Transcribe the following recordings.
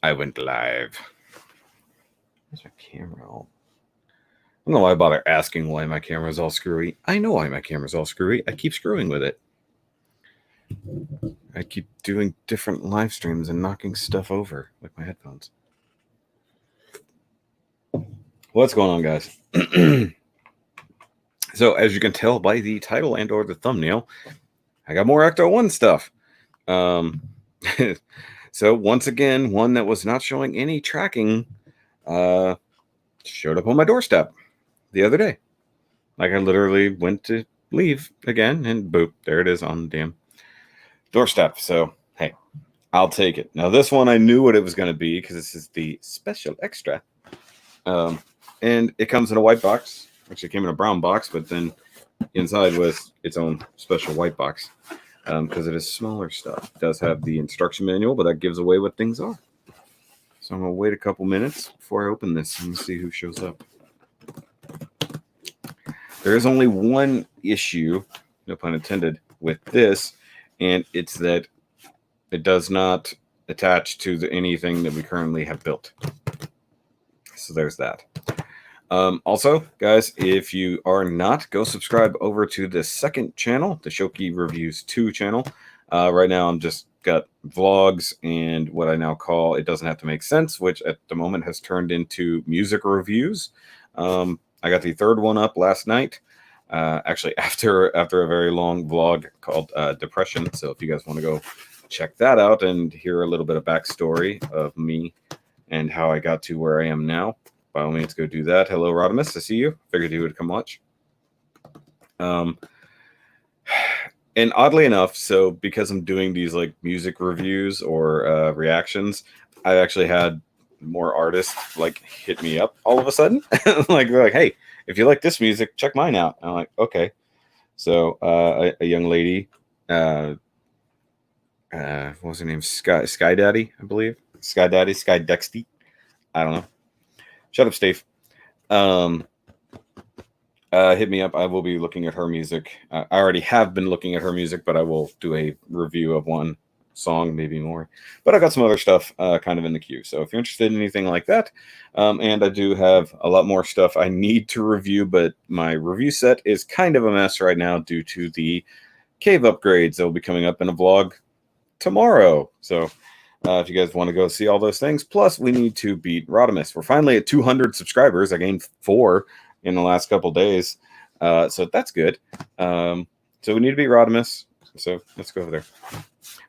I went live. Where's my camera all? I don't know why I bother asking why my camera's all screwy. I know why my camera's all screwy. I keep screwing with it. I keep doing different live streams and knocking stuff over, like my headphones. What's going on, guys? So, as you can tell by the title and or the thumbnail, I got more ECTO-1 stuff. So, once again, one that was not showing any tracking showed up on my doorstep the other day. Like, I literally went to leave again, and boop, there it is on the damn doorstep. So, hey, I'll take it. Now, this one, I knew what it was going to be because this is the special extra. And it comes in a white box. Actually, it came in a brown box, but then inside was its own special white box because it is smaller stuff. It does have the instruction manual, but that gives away what things are. So I'm going to wait a couple minutes before I open this and see who shows up. There is only one issue, no pun intended, with this, and it's that it does not attach to anything that we currently have built. So there's that. Also, guys, if you are not, go subscribe over to the second channel, the Shoki Reviews 2 channel. Right now, I'm just got vlogs and what I now call It Doesn't Have to Make Sense, which at the moment has turned into music reviews. I got the third one up last night, actually after a very long vlog called Depression. So if you guys want to go check that out and hear a little bit of backstory of me and how I got to where I am now, by all means, go do that. Hello, Rodimus. I see you. Figured you would come watch. And oddly enough, so because I'm doing these like music reviews or reactions, I actually had more artists like hit me up all of a sudden. Like they're like, "Hey, if you like this music, check mine out." And I'm like, "Okay." So a young lady, what was her name? Sky Daddy, I believe. Sky Daddy, Sky Dexty. I don't know. Shut up, Steve. Hit me up. I will be looking at her music. I already have been looking at her music, but I will do a review of one song, maybe more. But I got some other stuff kind of in the queue. So if you're interested in anything like that, and I do have a lot more stuff I need to review, but my review set is kind of a mess right now due to the cave upgrades that will be coming up in a vlog tomorrow. So if you guys want to go see all those things, plus we need to beat Rodimus. We're finally at 200 subscribers. I gained 4 in the last couple days, so that's good. So we need to beat Rodimus. So let's go over there.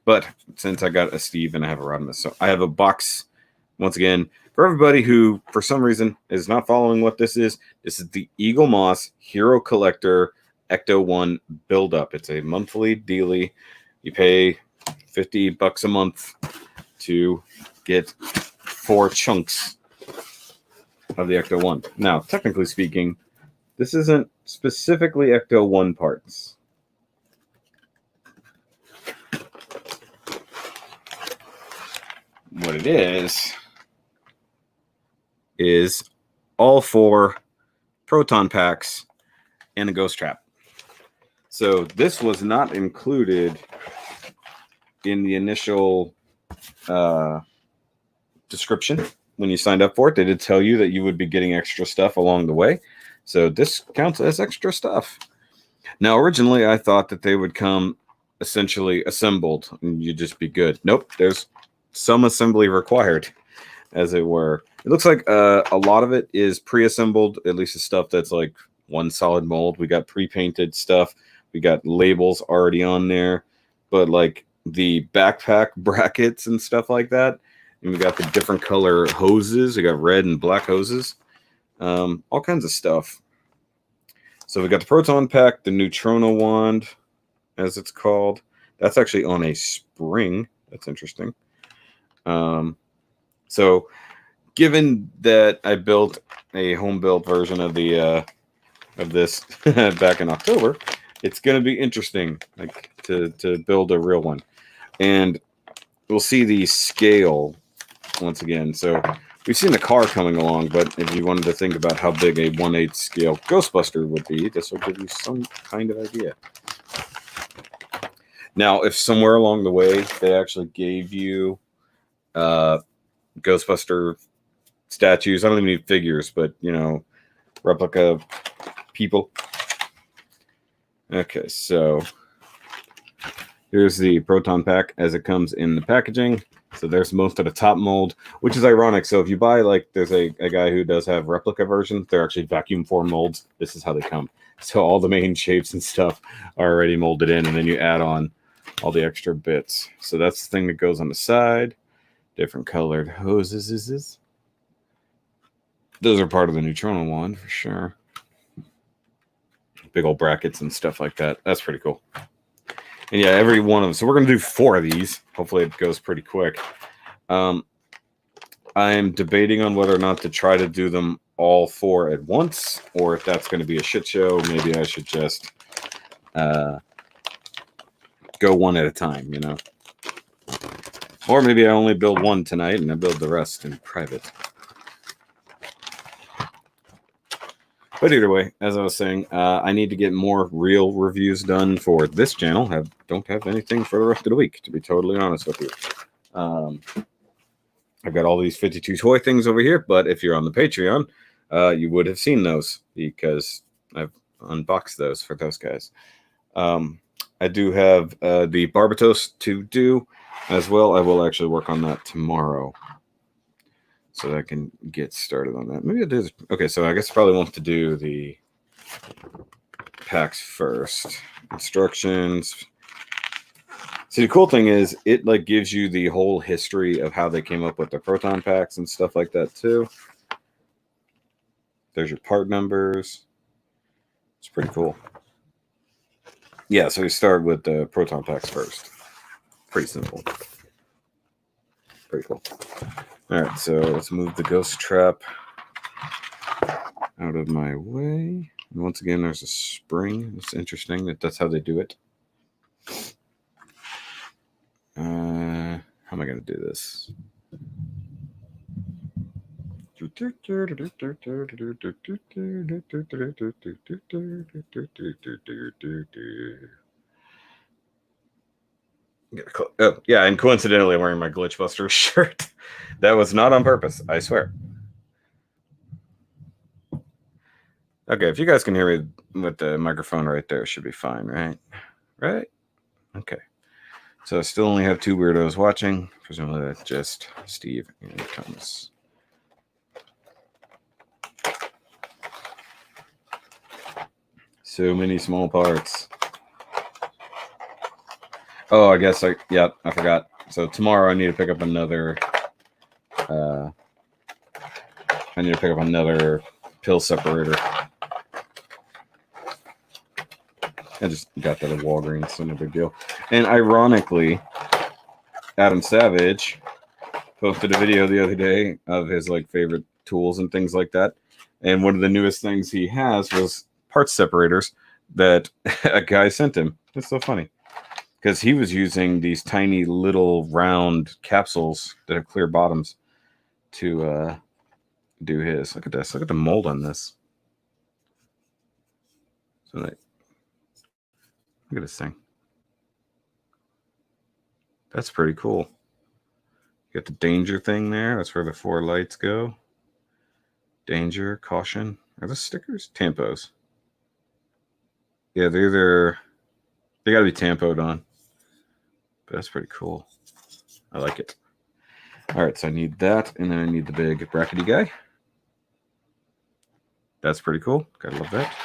But since I got a Steve and I have a Rodimus, so I have a box once again for everybody who, for some reason, is not following what this is. This is the Eaglemoss Hero Collector ECTO-1 build-up. It's a monthly dealie. You pay $50 a month to get 4 chunks of the ECTO-1. Now, technically speaking, this isn't specifically ECTO-1 parts. What it is all 4 proton packs and a ghost trap. So this was not included in the initial description when you signed up for it. They did tell you that you would be getting extra stuff along the way, so this counts as extra stuff. Now originally I thought that they would come essentially assembled and you'd just be good. Nope, there's some assembly required, as it were. It looks like a lot of it is pre-assembled, at least the stuff that's like one solid mold. We got pre-painted stuff, we got labels already on there, but like the backpack brackets and stuff like that. And we got the different color hoses. We got red and black hoses. All kinds of stuff. So we got the proton pack, the neutrino wand, as it's called. That's actually on a spring. That's interesting. So given that I built a home-built version of the of this back in October, it's going to be interesting, like to build a real one. And we'll see the scale once again. So we've seen the car coming along, but if you wanted to think about how big a 1/8 scale Ghostbuster would be, this will give you some kind of idea. Now, if somewhere along the way they actually gave you Ghostbuster statues. I don't even need figures, but replica people. Okay, so here's the proton pack as it comes in the packaging. So there's most of the top mold, which is ironic. So if you buy, like, there's a guy who does have replica versions. They're actually vacuum form molds. This is how they come. So all the main shapes and stuff are already molded in, and then you add on all the extra bits. So that's the thing that goes on the side. Different colored hoses. Those are part of the Neutrona one for sure. Big old brackets and stuff like that. That's pretty cool. And yeah, every one of them. So we're going to do 4 of these. Hopefully it goes pretty quick. I'm debating on whether or not to try to do them all 4 at once, or if that's going to be a shit show, maybe I should just go one at a time, Or maybe I only build one tonight and I build the rest in private. But either way, as I was saying, I need to get more real reviews done for this channel. Don't have anything for the rest of the week, to be totally honest with you. I've got all these 52 toy things over here, but if you're on the Patreon, you would have seen those because I've unboxed those for those guys. I do have the Barbatos to do as well. I will actually work on that tomorrow, so that I can get started on that. Maybe it is. Okay, so I guess I probably want to do the packs first. Instructions. See, the cool thing is it like gives you the whole history of how they came up with the proton packs and stuff like that too. There's your part numbers. It's pretty cool. Yeah, so we start with the proton packs first. Pretty simple. Pretty cool. All right, so let's move the ghost trap out of my way. And once again, there's a spring. It's interesting that's how they do it. How am I going to do this? Oh, yeah, and coincidentally, I'm wearing my Glitchbuster shirt. That was not on purpose, I swear. Okay, if you guys can hear me with the microphone right there, it should be fine, right? Right? Okay. So I still only have 2 weirdos watching. Presumably that's just Steve and Thomas. So many small parts. Oh, I guess I forgot. So tomorrow I need to pick up another pill separator. I just got that at Walgreens, so no big deal. And ironically, Adam Savage posted a video the other day of his favorite tools and things like that. And one of the newest things he has was parts separators that a guy sent him. It's so funny because he was using these tiny little round capsules that have clear bottoms to do his. Look at this. Look at the mold on this. So look at this thing. That's pretty cool. You got the danger thing there. That's where the 4 lights go. Danger, caution. Are those stickers? Tampos. Yeah, they got to be tampoed on. But that's pretty cool. I like it. All right, so I need that, and then I need the big brackety guy. That's pretty cool. Gotta love that.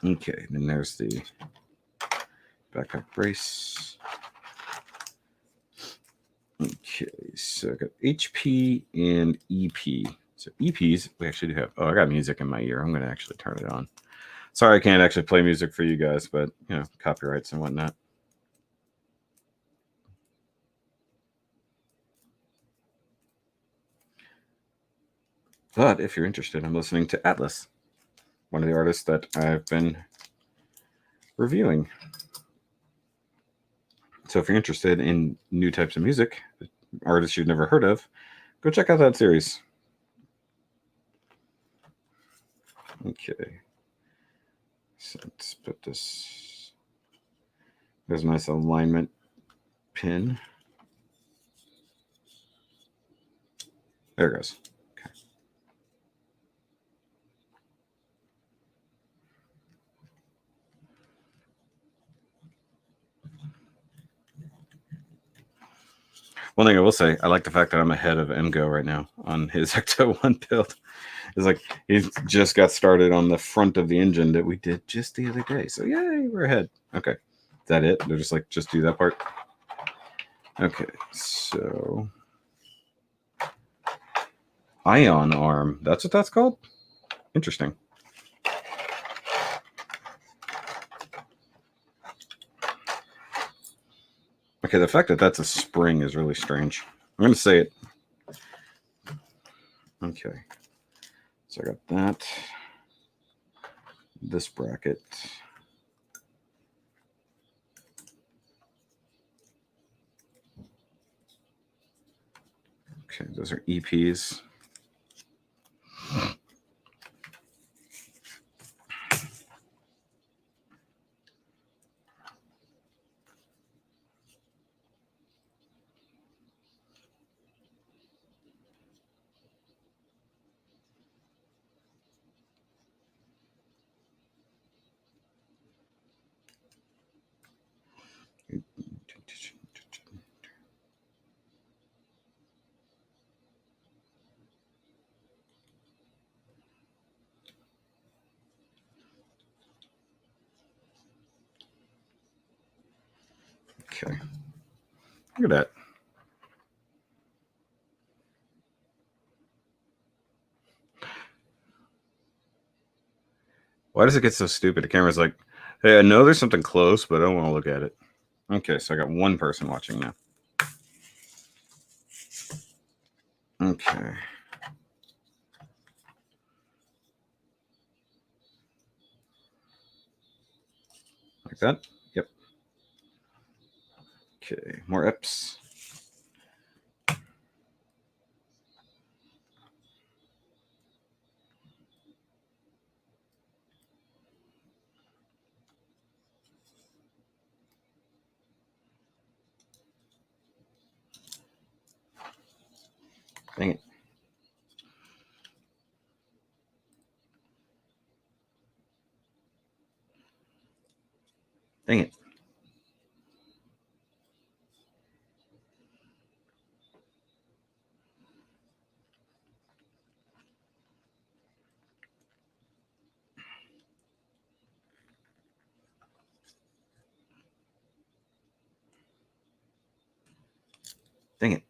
Okay, then there's the backpack brace. Okay, so I got HP and EP. So EPs, we actually do have. Oh, I got music in my ear. I'm going to actually turn it on. Sorry, I can't actually play music for you guys, but copyrights and whatnot. But if you're interested, I'm listening to Atlas, one of the artists that I've been reviewing. So if you're interested in new types of music, artists you've never heard of, go check out that series. Okay. So let's put this. There's a nice alignment pin. There it goes. Okay. One thing I will say, I like the fact that I'm ahead of MGO right now on his ECTO-1 build. It's like he's just got started on the front of the engine that we did just the other day. So yay, we're ahead. Okay. Is that it? They're just like, just do that part? Okay, so ion arm. That's what that's called? Interesting. Okay, the fact that that's a spring is really strange. I'm going to say it. Okay. So I got that. This bracket. Okay, those are EPs. Okay. Look at that. Why does it get so stupid? The camera's like, hey, I know there's something close, but I don't want to look at it. Okay, so I got one person watching now. Okay. Like that? Yep. Okay, more EPs. Dang it. Dang it. Dang it.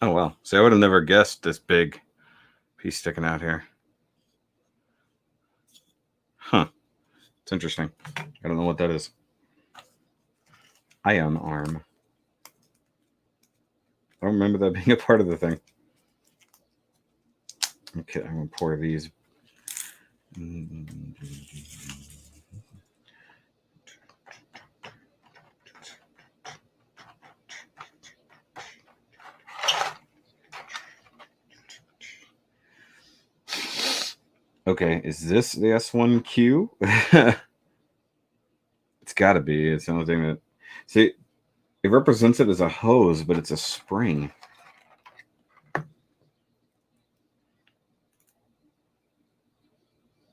Oh, well. See, I would have never guessed this big piece sticking out here. Huh. It's interesting. I don't know what that is. Ion arm. I don't remember that being a part of the thing. Okay, I'm going to pour these. Okay, is this the S1Q? It's got to be. It's the only thing that... See, it represents it as a hose, but it's a spring.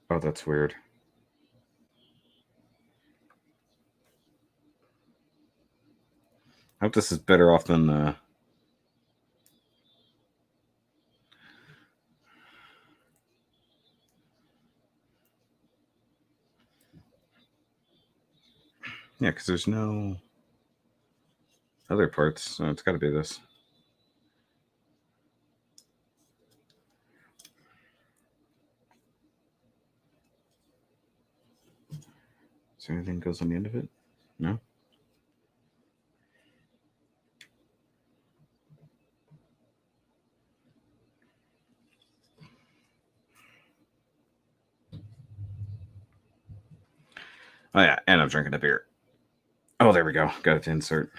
Oh, that's weird. I hope this is better off than the... Yeah, because there's no other parts, so it's got to be this. Is there anything goes on the end of it? No? Oh, yeah, and I'm drinking a beer. Oh, there we go. Got it to insert.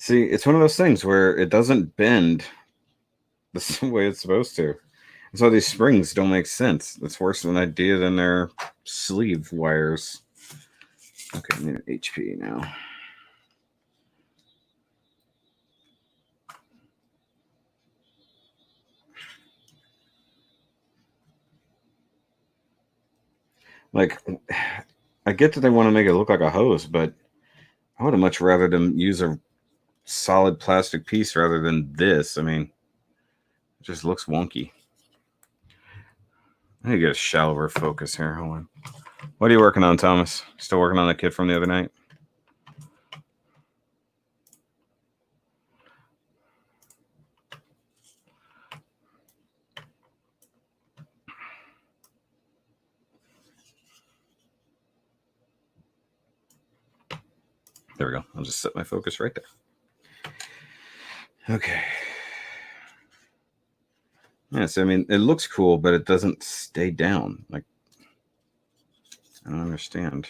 See, it's one of those things where it doesn't bend the way it's supposed to. That's why these springs don't make sense. It's worse of an idea than their sleeve wires. Okay, I need an HP now. Like, I get that they want to make it look like a hose, but I would have much rather them use a solid plastic piece rather than this. I mean, it just looks wonky. I need to get a shallower focus here. Hold on. What are you working on, Thomas? Still working on that kit from the other night? There we go. I'll just set my focus right there. Okay. Yes, I mean, it looks cool, but it doesn't stay down. Like, I don't understand.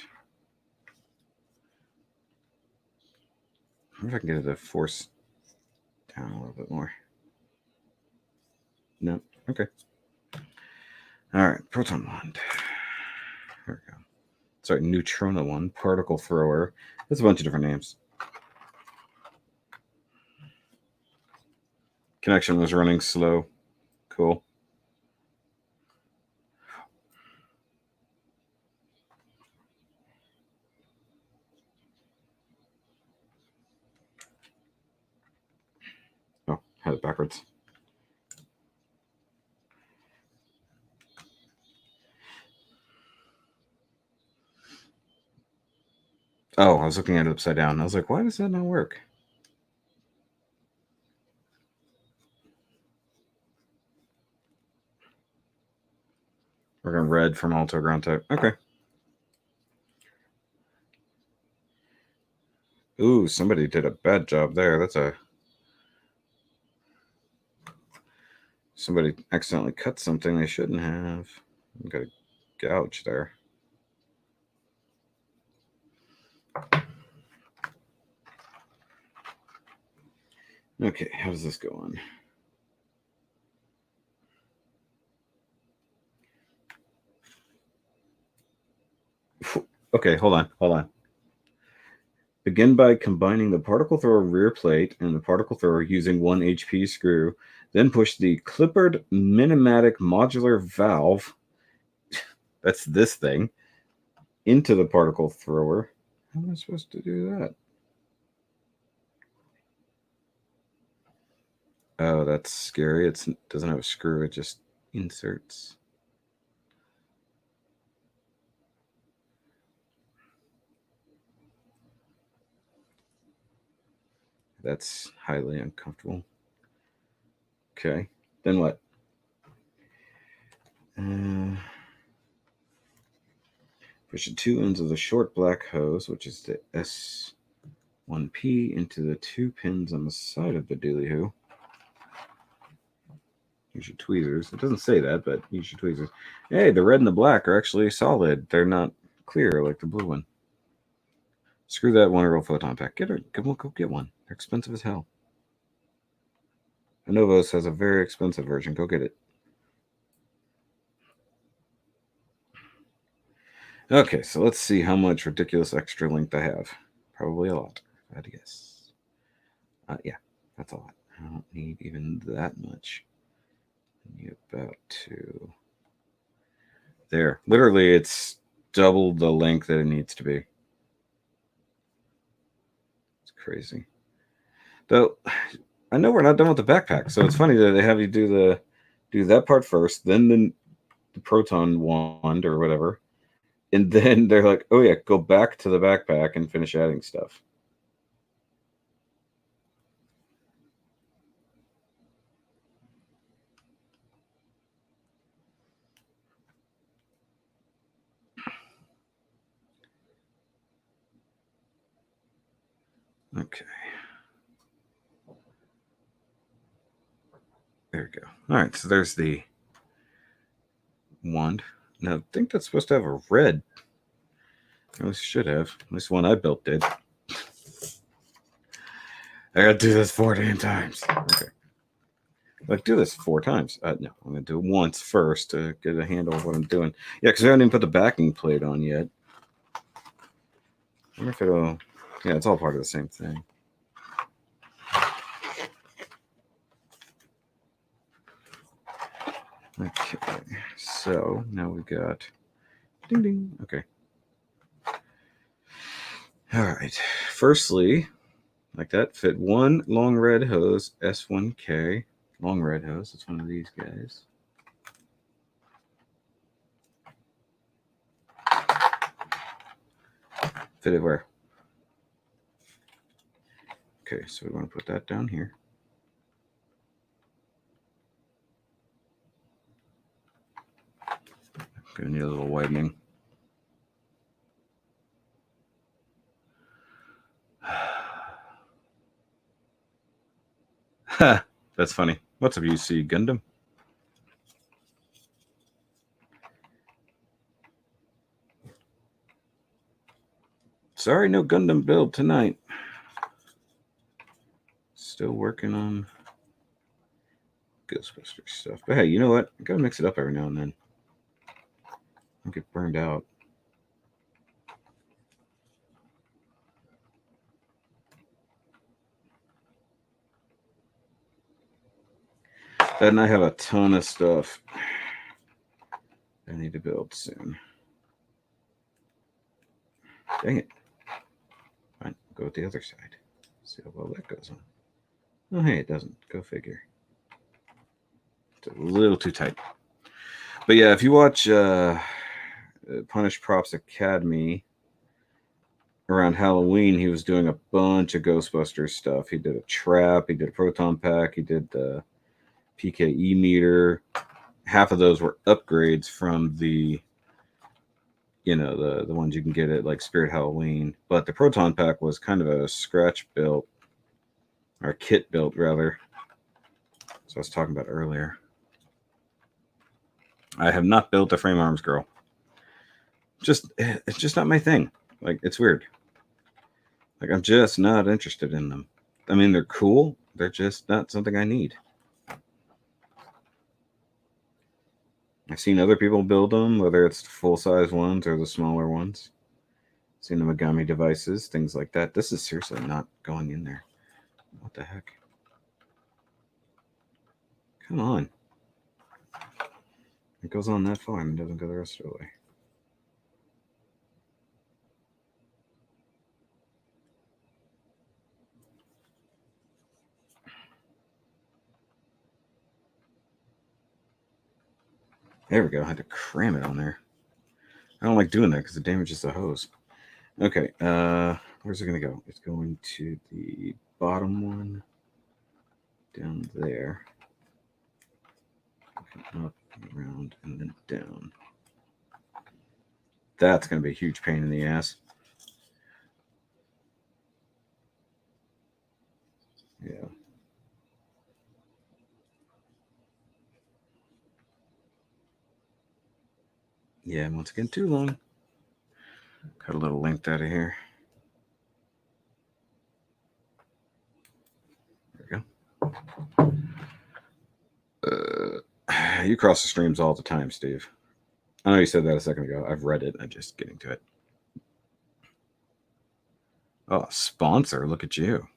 I wonder if I can get it to force down a little bit more. No. Okay. All right. Proton wand. There we go. Sorry, neutrino one. Particle thrower. There's a bunch of different names. Connection was running slow. Cool. Oh, had it backwards. Oh, I was looking at it upside down. I was like, why does that not work? We're going red from alto ground type. Okay. Ooh, somebody did a bad job there. Somebody accidentally cut something they shouldn't have. Got a gouge there. Okay, how does this go on? Okay, hold on. Begin by combining the particle thrower rear plate and the particle thrower using 1 HP screw. Then push the clippered minimatic modular valve, that's this thing, into the particle thrower. How am I supposed to do that? Oh, that's scary. It doesn't have a screw, it just inserts. That's highly uncomfortable. Okay, then what? Push the two ends of the short black hose, which is the S1P, into the two pins on the side of the dooley-hoo. Use your tweezers. It doesn't say that, but use your tweezers. Hey, the red and the black are actually solid. They're not clear like the blue one. Screw that one-roll photon pack. Go get one. They're expensive as hell. Anovos has a very expensive version. Go get it. Okay, so let's see how much ridiculous extra length I have. Probably a lot, if I had to guess. Yeah, that's a lot. I don't need even that much. I need about 2. There. Literally, it's double the length that it needs to be. It's crazy. Though, I know we're not done with the backpack, so it's funny that they have you do that part first, then the proton wand or whatever, and then they're like, oh yeah, go back to the backpack and finish adding stuff. Okay. There we go. All right, so there's the wand. Now, I think that's supposed to have a red. At least should have. At least one I built did. I gotta do this 4 damn times. Okay. Like, do this 4 times. No, I'm gonna do it once first to get a handle of what I'm doing. Yeah, because I haven't even put the backing plate on yet. I wonder if it'll. Yeah, it's all part of the same thing. Okay, so now we got ding ding. Okay. All right. Firstly, like that, fit one long red hose S1K. Long red hose. It's one of these guys. Fit it where? Okay, so we want to put that down here. Gonna need a little widening. That's funny. What's up, UC Gundam? Sorry, no Gundam build tonight. Still working on Ghostbusters stuff. But hey, you know what? I gotta mix it up every now and then. Don't get burned out. And I have a ton of stuff I need to build soon. Dang it. Fine, go with the other side. See how well that goes on. Oh, hey, it doesn't. Go figure. It's a little too tight. But yeah, if you watch Punish Props Academy around Halloween, he was doing a bunch of Ghostbusters stuff. He did a trap, he did a proton pack, he did the PKE meter. Half of those were upgrades from the the ones you can get at like Spirit Halloween. But the proton pack was kind of a scratch built, or kit built rather. So I was talking about earlier. I have not built a frame arms girl. It's just not my thing. Like, it's weird. Like, I'm just not interested in them. I mean, they're cool. They're just not something I need. I've seen other people build them, whether it's the full-size ones or the smaller ones. Seen the Megami devices, things like that. This is seriously not going in there. What the heck? Come on. It goes on that far and it doesn't go the rest of the way. There we go. I had to cram it on there. I don't like doing that because it damages the hose. Okay, where's it going to go? It's going to the bottom one down there. Up, around, and then down. That's going to be a huge pain in the ass. Yeah. Yeah, once again, too long. Cut a little length out of here. There we go. You cross the streams all the time, Steve. I know you said that a second ago. I've read it. I'm just getting to it. Oh, sponsor. Look at you.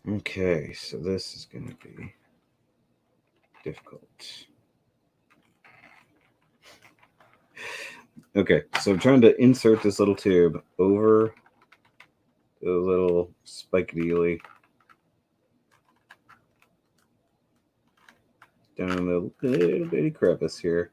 Okay, so this is going to be difficult. Okay, so I'm trying to insert this little tube over the little spike dealy down the little bitty crevice here.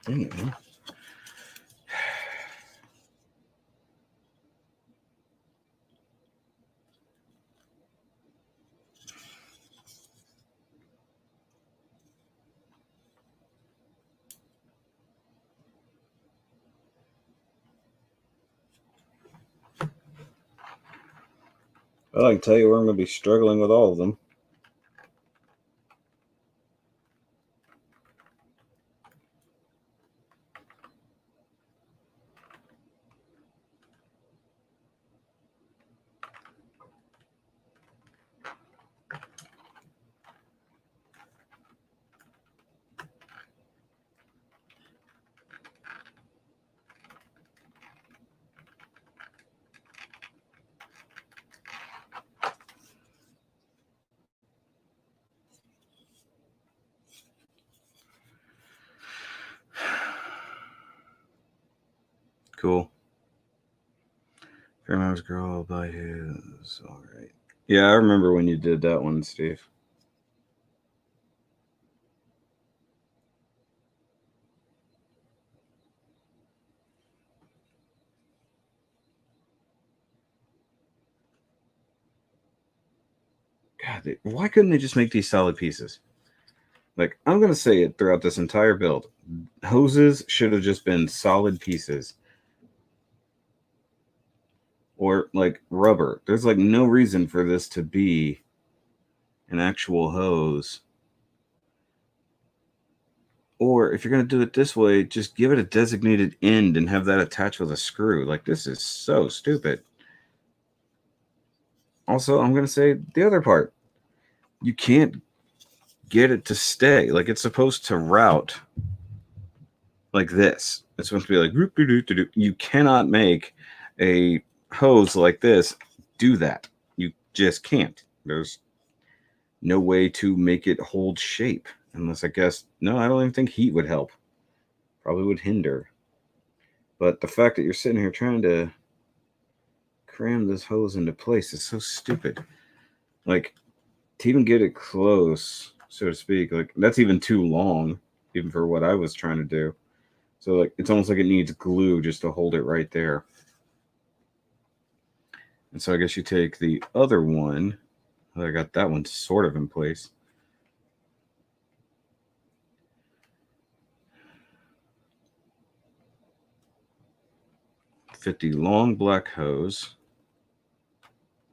Anyway. Well, I can tell you where I'm going to be struggling with all of them. Cool. Fairmont's girl by his. All right. Yeah, I remember when you did that one, Steve. God, why couldn't they just make these solid pieces? Like, I'm going to say it throughout this entire build. Hoses should have just been solid pieces. Or, like, rubber. There's, like, no reason for this to be an actual hose. Or, if you're going to do it this way, just give it a designated end and have that attached with a screw. Like, this is so stupid. Also, I'm going to say the other part. You can't get it to stay. Like, it's supposed to route like this. It's supposed to be like, you cannot make a hose like this do that. You just can't. There's no way to make it hold shape. Unless, I guess, no, I don't even think heat would help. Probably would hinder. But the fact that you're sitting here trying to cram this hose into place is so stupid. Like, to even get it close, so to speak, like, that's even too long, even for what I was trying to do. So, like, it's almost like it needs glue just to hold it right there. And so I guess you take the other one. I got that one sort of in place. Fit the long black hose,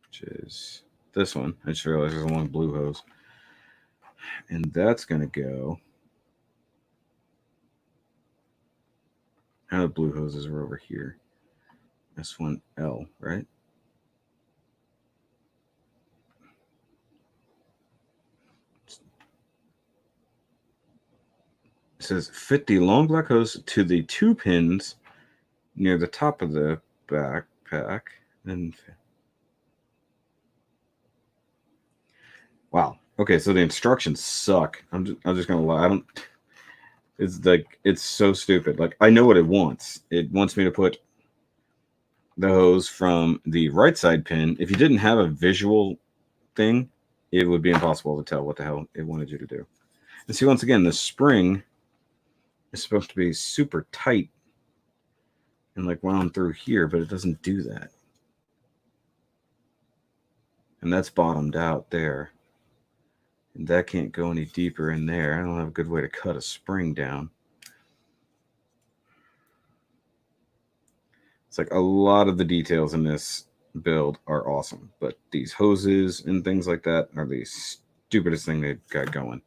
which is this one. I just realized there's a long blue hose. And that's going to go. Now the blue hoses are over here. S1L, right? It says fit the long black hose to the 2 pins near the top of the backpack. And wow. Okay, so the instructions suck. I'm just gonna lie. I don't. It's like it's so stupid. Like, I know what it wants. It wants me to put the hose from the right side pin. If you didn't have a visual thing, it would be impossible to tell what the hell it wanted you to do. And see, once again, the spring is supposed to be super tight and like wound through here, but it doesn't do that. And that's bottomed out there. And that can't go any deeper in there. I don't have a good way to cut a spring down. It's like a lot of the details in this build are awesome, but these hoses and things like that are the stupidest thing they've got going.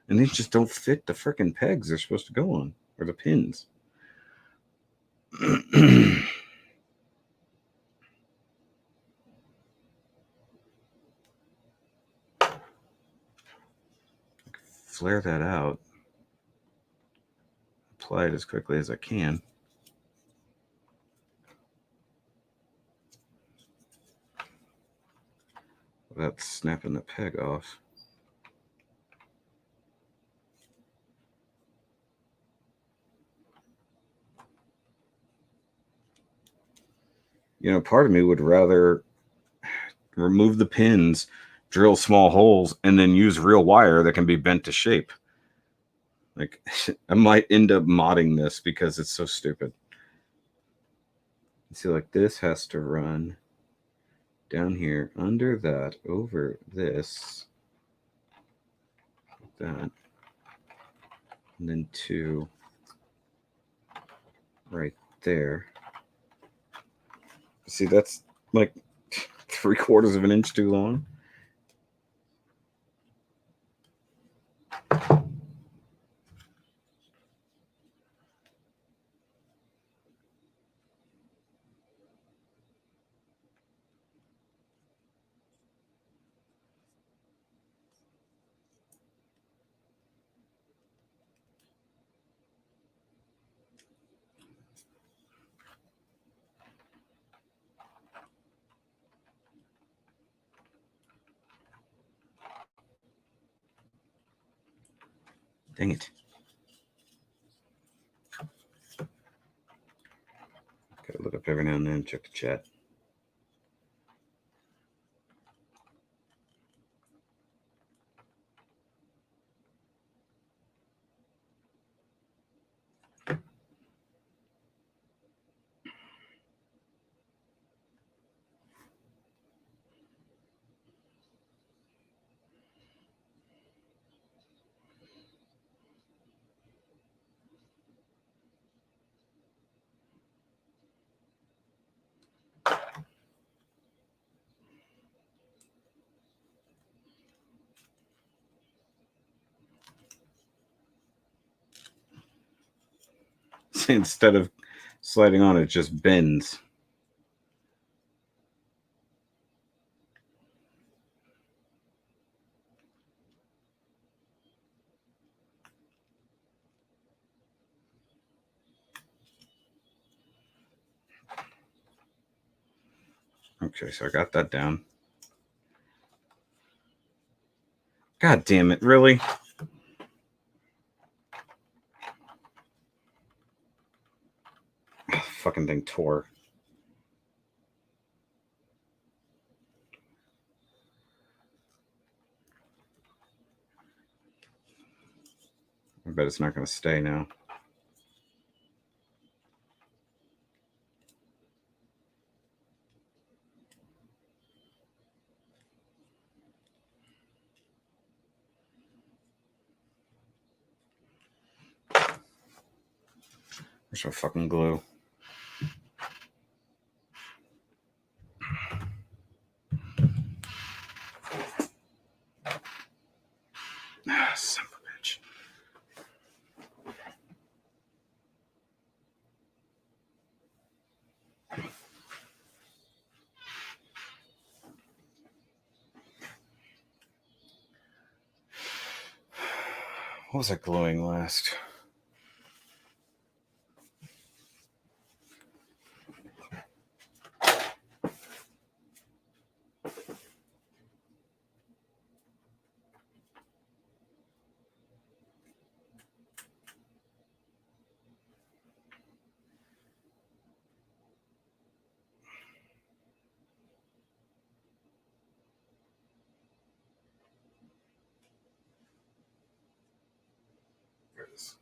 And these just don't fit the freaking pegs they're supposed to go on, or the pins. Flare that out. Apply it as quickly as I can. Without snapping the peg off. You know, part of me would rather remove the pins, drill small holes, and then use real wire that can be bent to shape. Like, I might end up modding this because it's so stupid. See, like, this has to run down here, under that, over this, that, and then 2 right there. See, that's like 3/4 of an inch too long. Dang it. Gotta look up every now and then, check the chat. Instead of sliding on, it just bends. Okay, so I got that down. God damn it, really? Fucking thing tore. I bet it's not going to stay now. Where's my fucking glue? Ah, son of a bitch. What was I gluing last? There it is.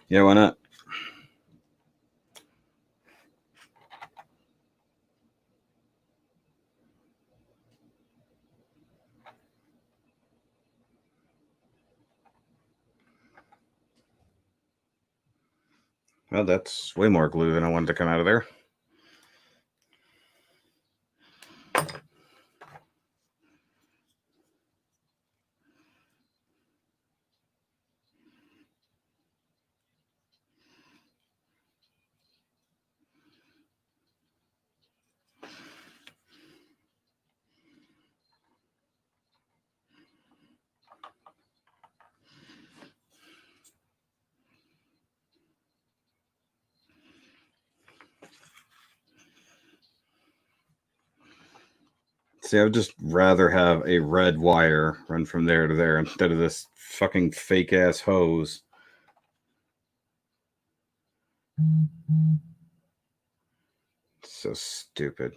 Yeah, why not? Well, that's way more glue than I wanted to come out of there. See, I would just rather have a red wire run from there to there instead of this fucking fake ass hose. So stupid.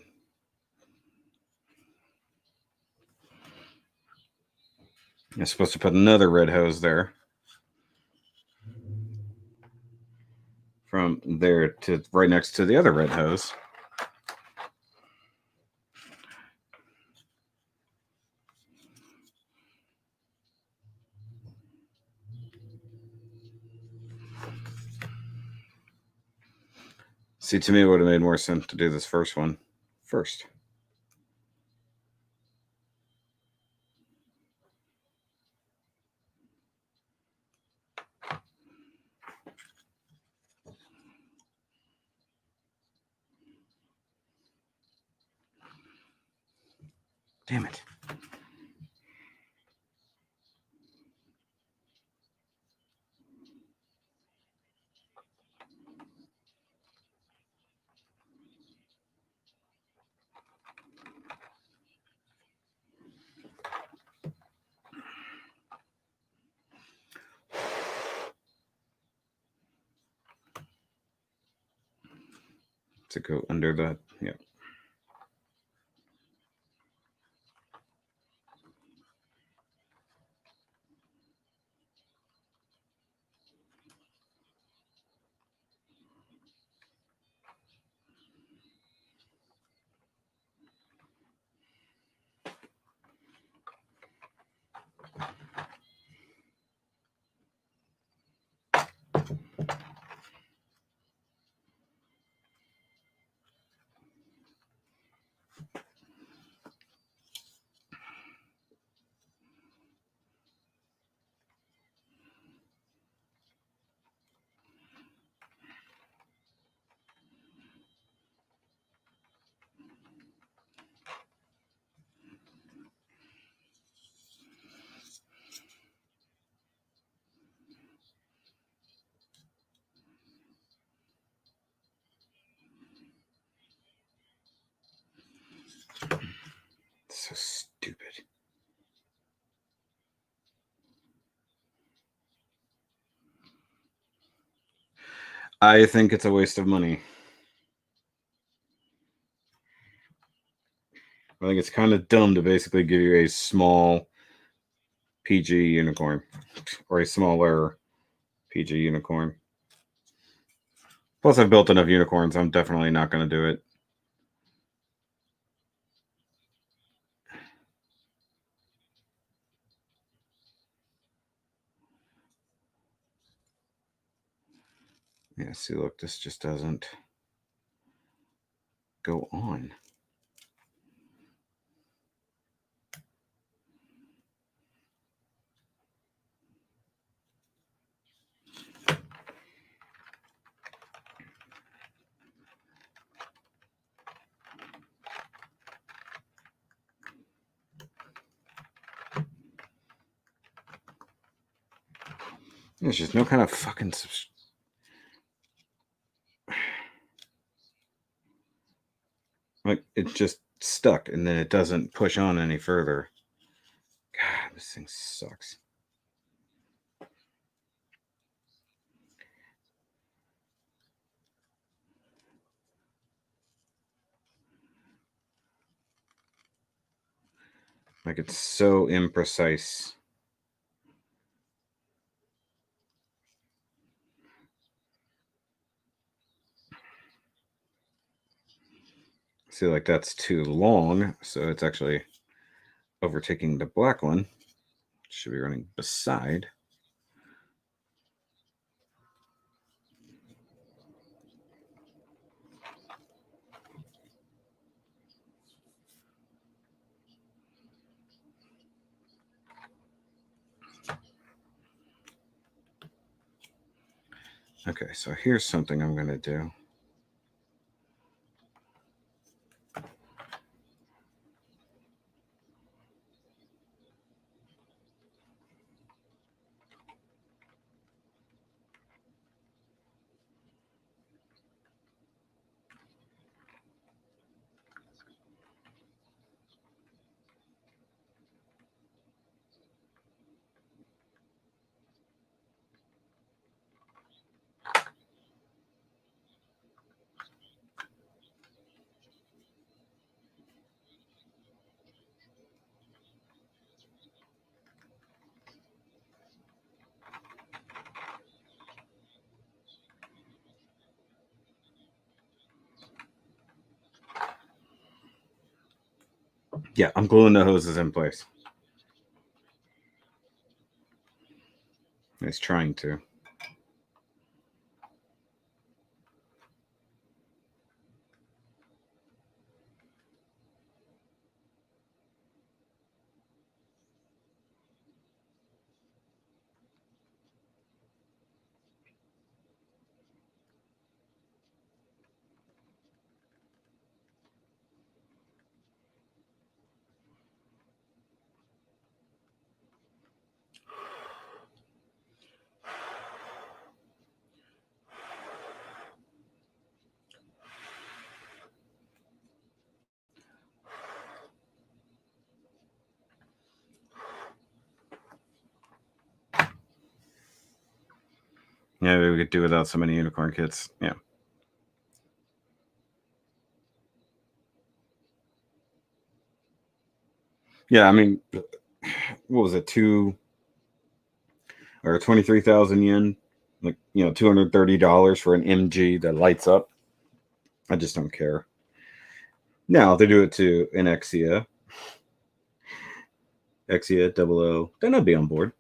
I'm supposed to put another red hose there. From there to right next to the other red hose. See, to me, it would have made more sense to do this first one first. Damn it. To go under the, yeah. So stupid. I think it's a waste of money. I think it's kind of dumb to basically give you a small PG unicorn or a smaller PG unicorn. Plus, I've built enough unicorns. I'm definitely not going to do it. Yeah, see, look, this just doesn't go on. There's just no kind of fucking like it's just stuck and then it doesn't push on any further. God, this thing sucks. Like it's so imprecise. See, like that's too long, so it's actually overtaking the black one. Should be running beside. Okay, so here's something I'm going to do. Yeah, I'm gluing the hoses in place. He's trying to. Yeah, maybe we could do without so many unicorn kits. Yeah. Yeah, I mean, what was it, 23,000 yen? Like, $230 for an MG that lights up. I just don't care. Now they do it to an Exia 00, then I'd be on board.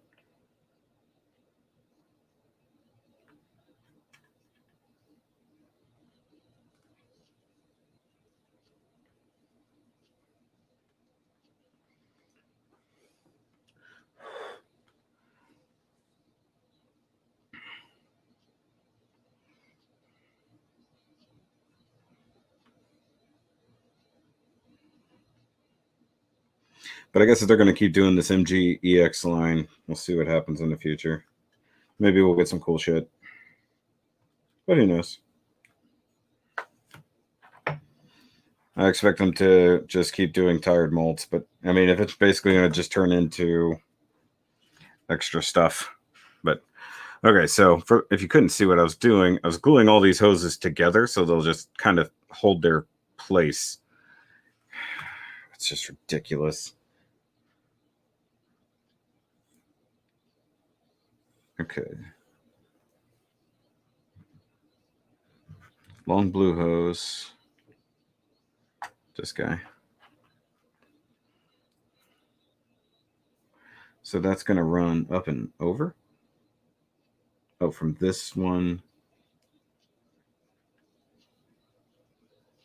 But I guess if they're going to keep doing this MG EX line, we'll see what happens in the future. Maybe we'll get some cool shit. But who knows? I expect them to just keep doing tired molds. But I mean, if it's basically going to just turn into extra stuff. But okay, so if you couldn't see what I was doing, I was gluing all these hoses together so they'll just kind of hold their place. It's just ridiculous. Okay. Long blue hose. This guy. So that's going to run up and over. Oh, from this one.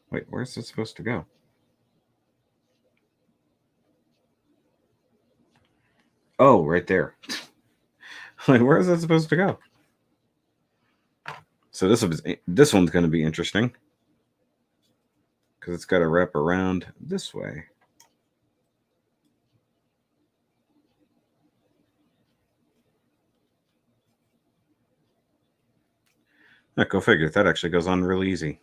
Wait, where's it supposed to go? Oh, right there. Like, where is that supposed to go? So this one's going to be interesting because it's got to wrap around this way. Yeah, go figure. That actually goes on real easy.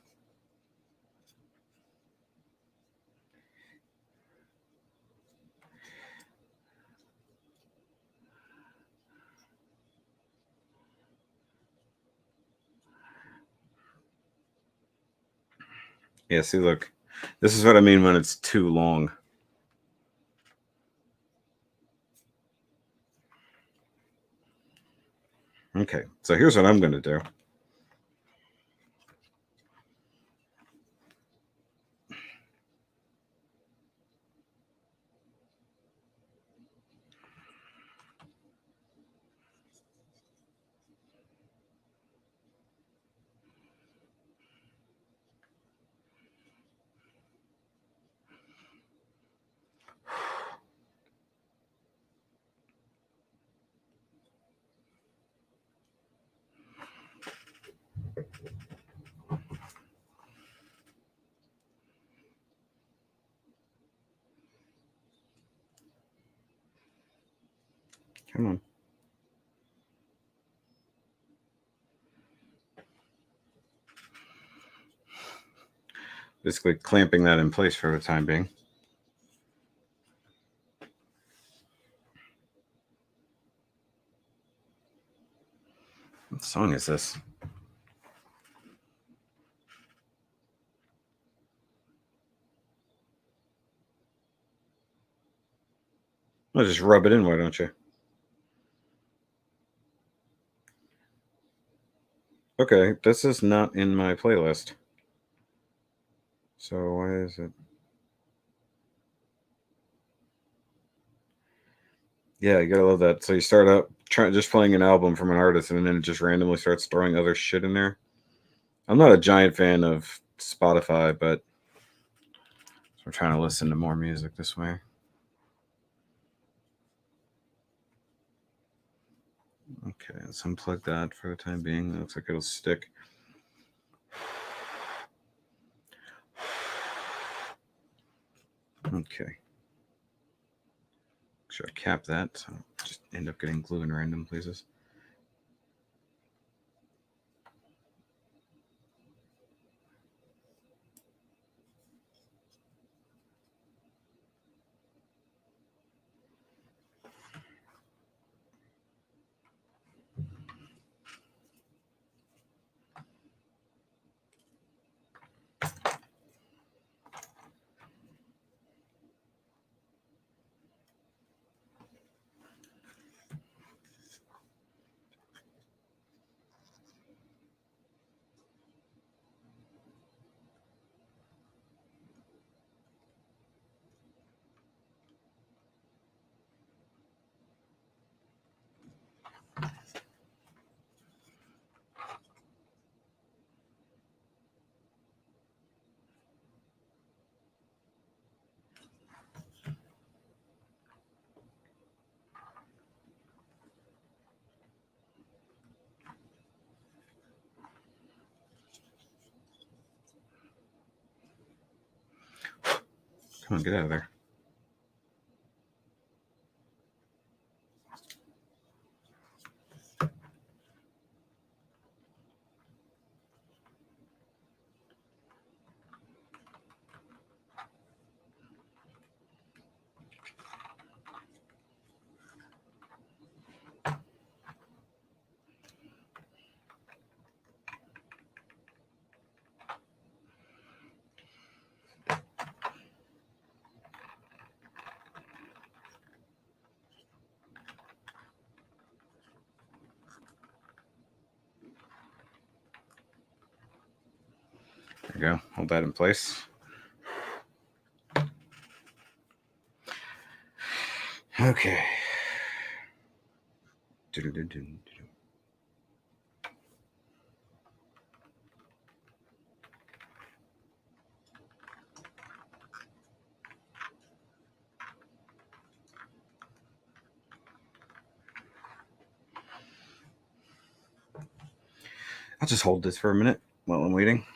Yeah, see, look. This is what I mean when it's too long. Okay, so here's what I'm going to do. Come on. Basically clamping that in place for the time being. What song is this? Well, just rub it in, why don't you? Okay, this is not in my playlist. So why is it? Yeah, you gotta love that. So you start out just playing an album from an artist, and then it just randomly starts throwing other shit in there. I'm not a giant fan of Spotify, but we're trying to listen to more music this way. Okay, let's unplug that for the time being. It looks like it'll stick. Okay. Should I cap that? So just end up getting glue in random places. Come on, get out of there. There you go. Hold that in place. Okay. I'll just hold this for a minute while I'm waiting.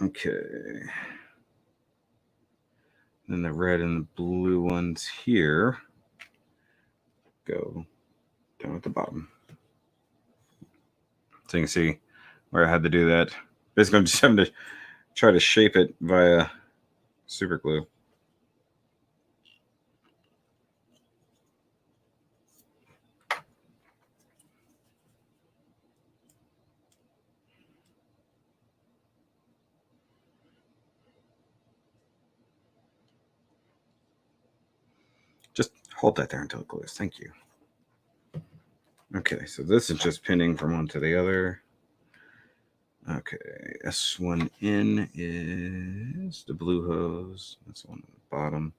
Okay. Then the red and the blue ones here go down at the bottom. So you can see where I had to do that. Basically, I'm just having to try to shape it via super glue. Just hold that there until it glues. Thank you. Okay, so this is just pinning from one to the other. Okay, S1 in is the blue hose. That's the one at the bottom.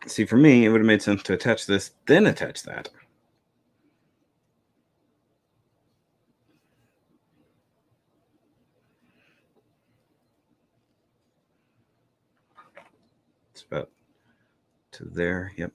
See, for me, it would have made sense to attach this, then attach that. It's about to there. Yep.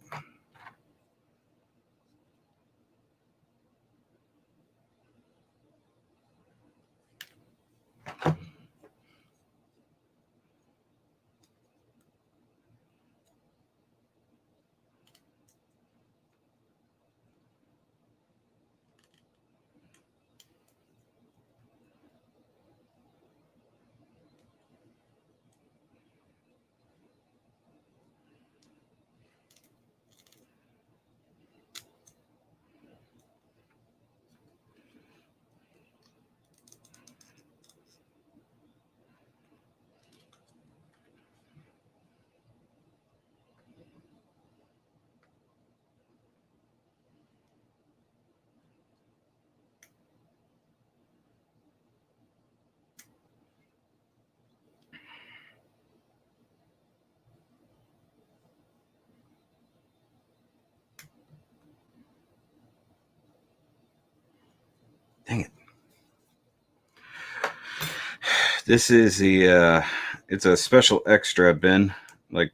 This is the it's a special extra bin. Like,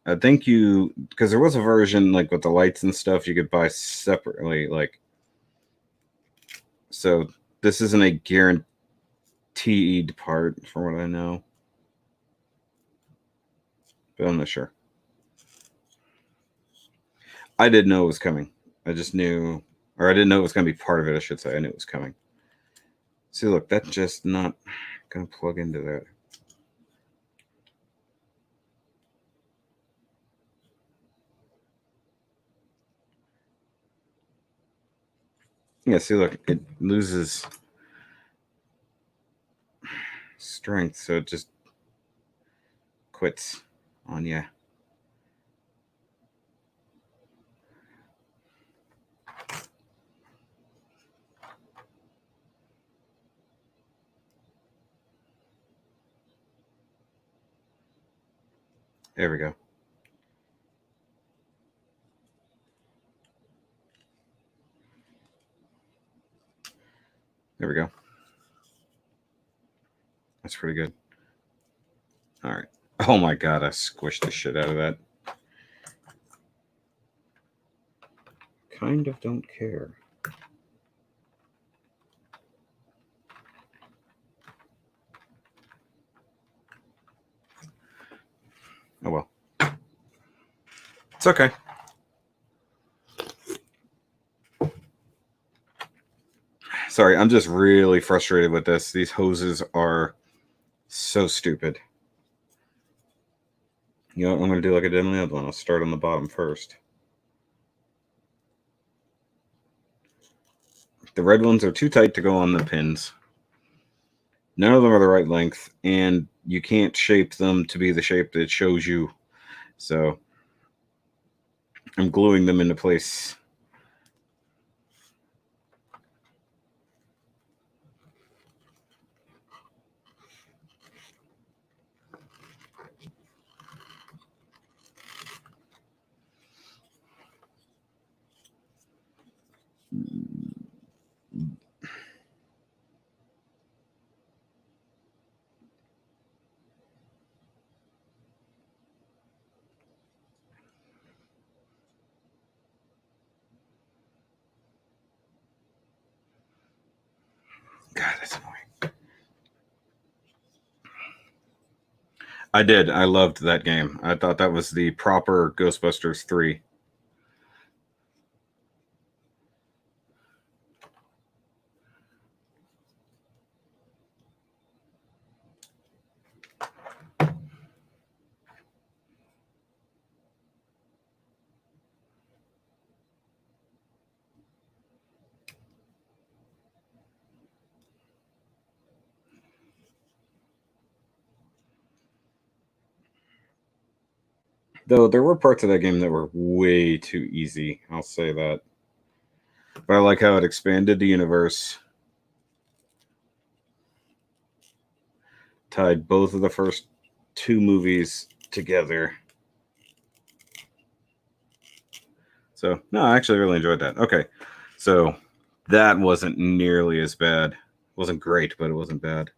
I think because there was a version like with the lights and stuff you could buy separately. Like, so this isn't a guaranteed part, from what I know, but I'm not sure. I didn't know it was coming. I just knew, or I didn't know it was going to be part of it. I should say I knew it was coming. See, look, that's just not going to plug into that. Yeah, see, look, it loses strength, so it just quits on you. There we go. There we go. That's pretty good. All right. Oh my god, I squished the shit out of that. Kind of don't care. Oh well. It's okay. Sorry, I'm just really frustrated with this. These hoses are so stupid. You know what, I'm going to do like I did on the other one. I'll start on the bottom first. The red ones are too tight to go on the pins. None of them are the right length, and you can't shape them to be the shape that it shows you. So I'm gluing them into place. God, that's annoying. I did. I loved that game. I thought that was the proper Ghostbusters 3. Though there were parts of that game that were way too easy. I'll say that. But I like how it expanded the universe, tied both of the first two movies together. So, no, I actually really enjoyed that. Okay. So, that wasn't nearly as bad. It wasn't great, but it wasn't bad.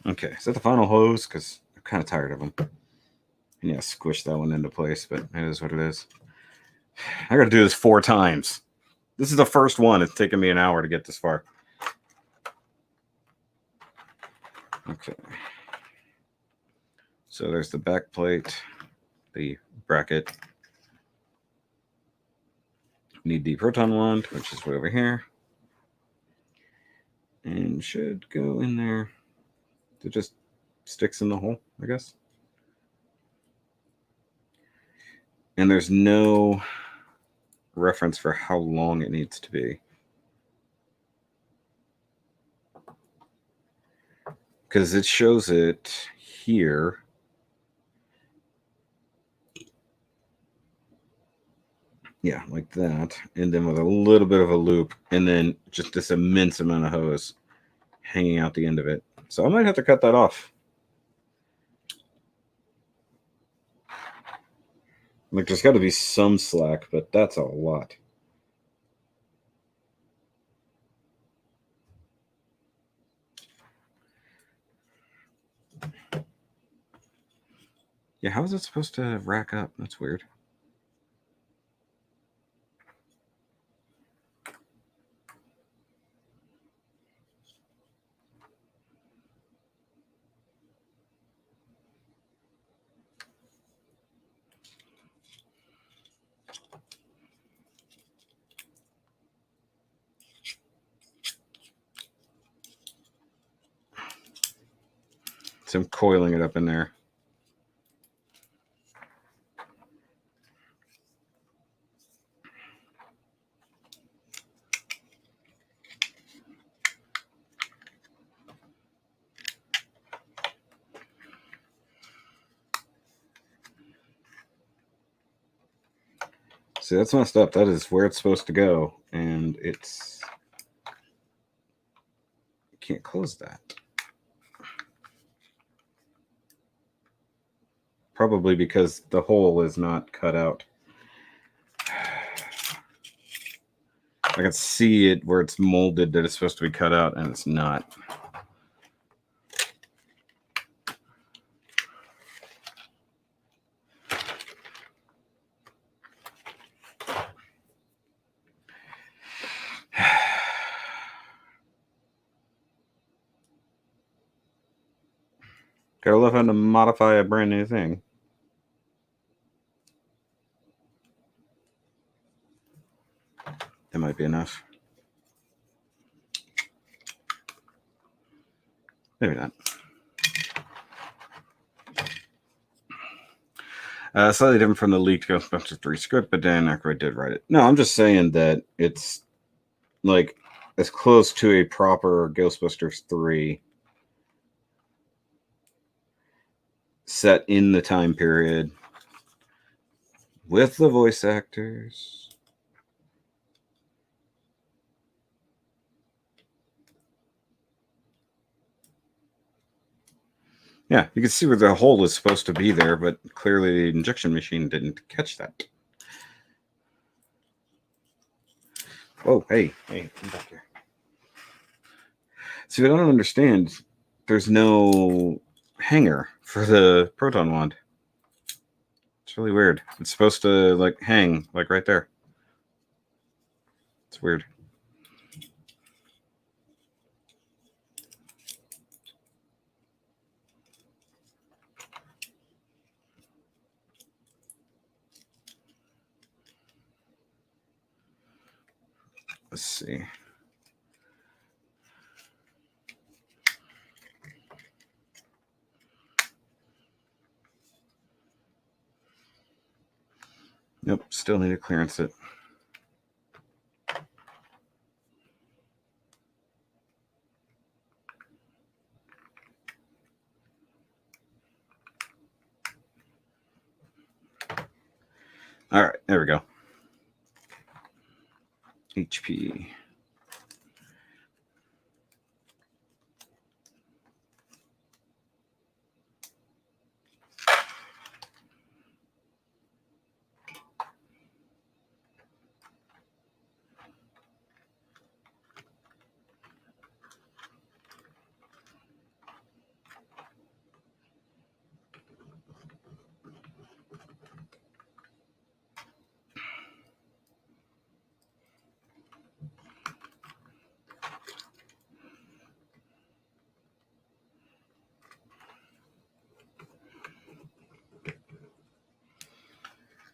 Okay. Is that the final hose? Because I'm kind of tired of them. And yeah, squish that one into place, but it is what it is. I got to do this 4 times. This is the first one. It's taken me an hour to get this far. Okay. So there's the back plate, the bracket. Need the proton wand, which is right over here. And should go in there. It just sticks in the hole, I guess. And there's no reference for how long it needs to be. Because it shows it here. Yeah, like that. And then with a little bit of a loop. And then just this immense amount of hose hanging out the end of it. So I might have to cut that off. Like, there's got to be some slack, but that's a lot. Yeah, how is it supposed to rack up? That's weird. So I'm coiling it up in there. See, that's messed up. That is where it's supposed to go, and it's can't close that. Probably because the hole is not cut out. I can see it where it's molded that it's supposed to be cut out, and it's not. Gotta love how to modify a brand new thing. That might be enough. Maybe not. Slightly different from the leaked Ghostbusters 3 script, but Dan Aykroyd did write it. No, I'm just saying that it's like as close to a proper Ghostbusters 3 set in the time period with the voice actors. Yeah, you can see where the hole is supposed to be there, but clearly the injection machine didn't catch that. Oh, hey, come back here. See, what I don't understand, there's no hanger for the proton wand. It's really weird. It's supposed to like hang like right there. It's weird. Let's see. Nope, still need to clearance it. All right, there we go. HP.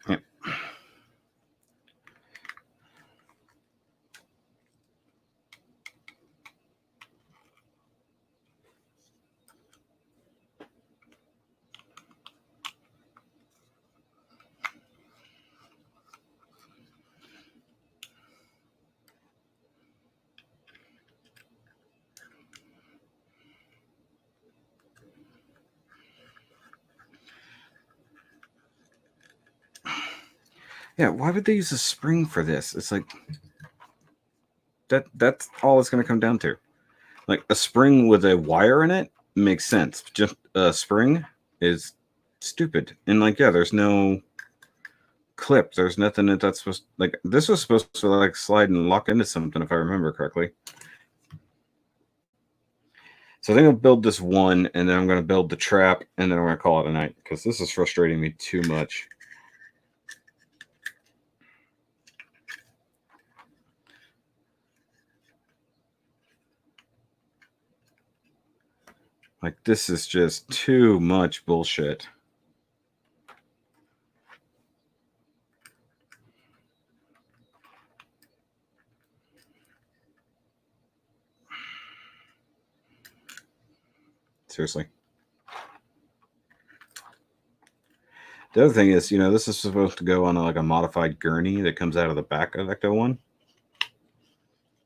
Yep. Yeah, why would they use a spring for this? It's like that's all it's going to come down to. Like a spring with a wire in it makes sense. Just a spring is stupid. And like, yeah, there's no clip. There's nothing that's supposed like this was supposed to like slide and lock into something if I remember correctly. So I think I'll build this one, and then I'm going to build the trap, and then I'm going to call it a night, because this is frustrating me too much. Like, this is just too much bullshit. Seriously. The other thing is, you know, this is supposed to go on like a modified gurney that comes out of the back of ECTO-1.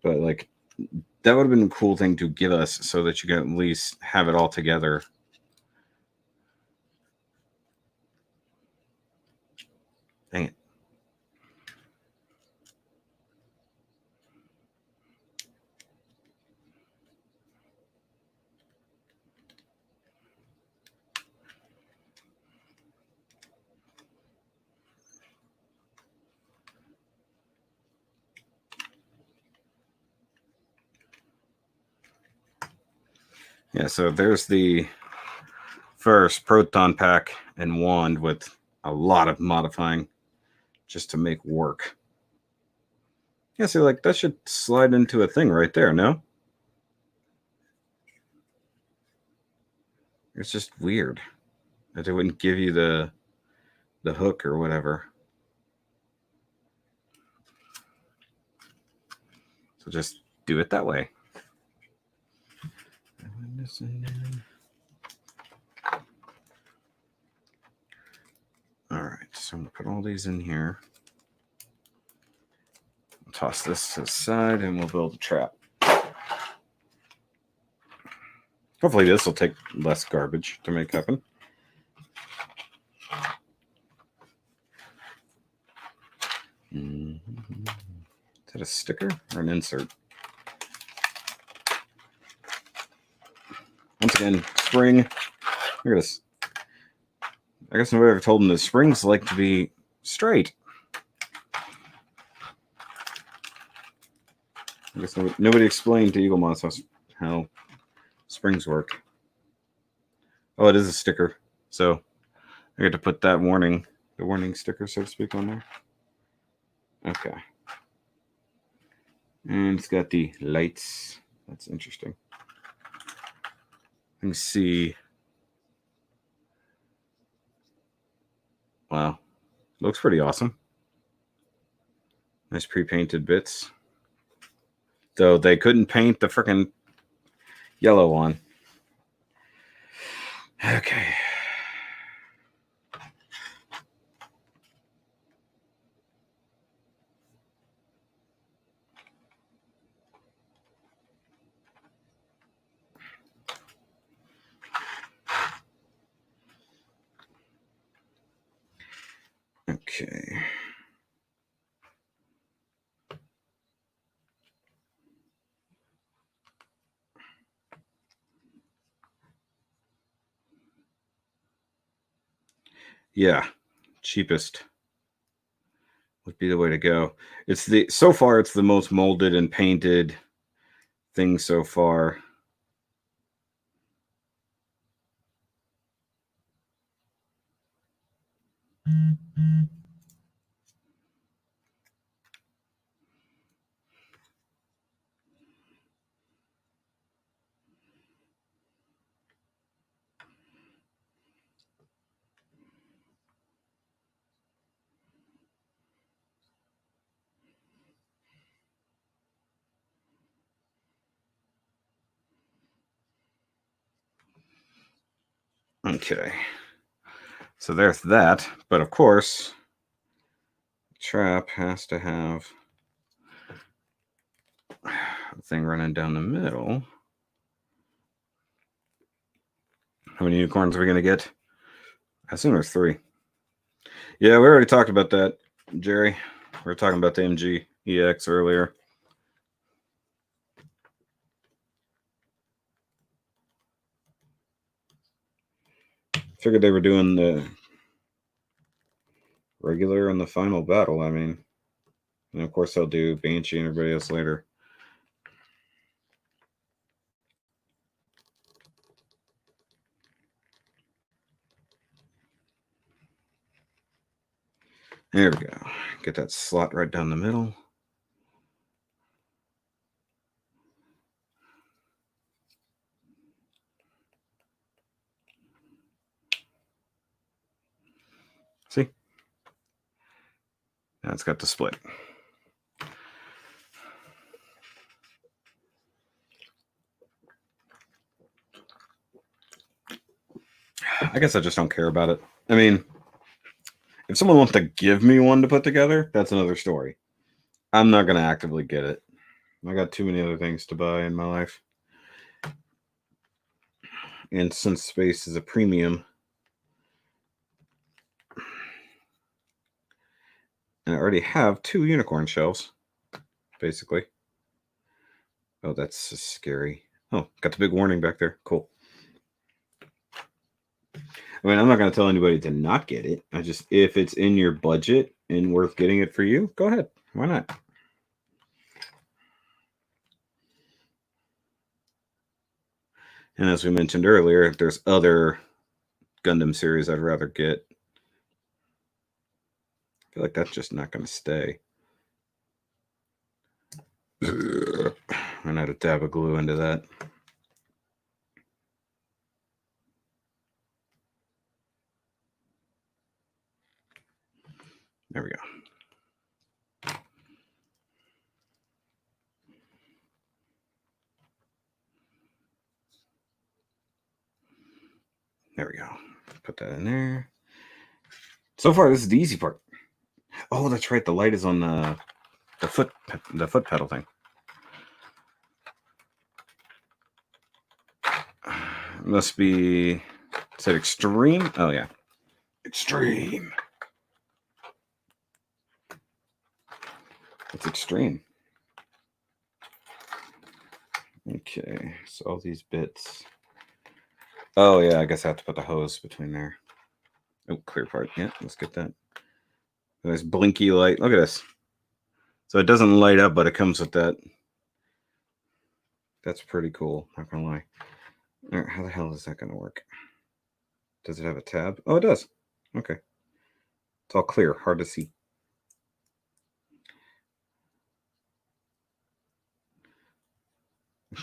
But like, that would have been a cool thing to give us so that you can at least have it all together. Dang it. Yeah, so there's the first proton pack and wand with a lot of modifying just to make work. Yeah, see, like, that should slide into a thing right there, no? It's just weird that they wouldn't give you the hook or whatever. So just do it that way. All right, so I'm gonna put all these in here. Toss this to the side, and we'll build a trap. Hopefully this will take less garbage to make happen. Is that a sticker or an insert? Once again, spring. Look at this. I guess nobody ever told them that springs like to be straight. I guess nobody explained to Eaglemoss how springs work. Oh, it is a sticker. So I get to put that warning, the warning sticker, so to speak, on there. Okay. And it's got the lights. That's interesting. Let me see. Wow. Looks pretty awesome. Nice pre-painted bits. Though they couldn't paint the freaking yellow one. Okay. Okay. Yeah, cheapest would be the way to go. It's so far it's the most molded and painted thing so far. Okay. So there's that, but of course, trap has to have a thing running down the middle. How many unicorns are we going to get? I assume there's 3. Yeah, we already talked about that, Jerry. We were talking about the MG EX earlier. Figured they were doing the regular and the final battle. I mean, and of course they'll do Banshee and everybody else later. There we go. Get that slot right down the middle. See? Now it's got the split. I guess I just don't care about it. I mean, if someone wants to give me one to put together, that's another story. I'm not going to actively get it. I got too many other things to buy in my life. And since space is a premium, and I already have 2 unicorn shelves, basically. Oh, that's scary. Oh, got the big warning back there. Cool. I mean, I'm not going to tell anybody to not get it. I just, if it's in your budget and worth getting it for you, go ahead. Why not? And as we mentioned earlier, if there's other Gundam series I'd rather get, I feel like that's just not going to stay. And add a dab of glue into that. There we go. There we go. Put that in there. So far, this is the easy part. Oh, that's right. The light is on the foot pedal thing. Must be, is it extreme? Oh yeah, extreme. It's extreme. Okay, so all these bits. Oh yeah, I guess I have to put the hose between there. Oh, clear part. Yeah, let's get that. Nice blinky light. Look at this. So it doesn't light up, but it comes with that. That's pretty cool. Not gonna lie. All right, how the hell is that gonna work? Does it have a tab? Oh, it does. Okay. It's all clear, hard to see.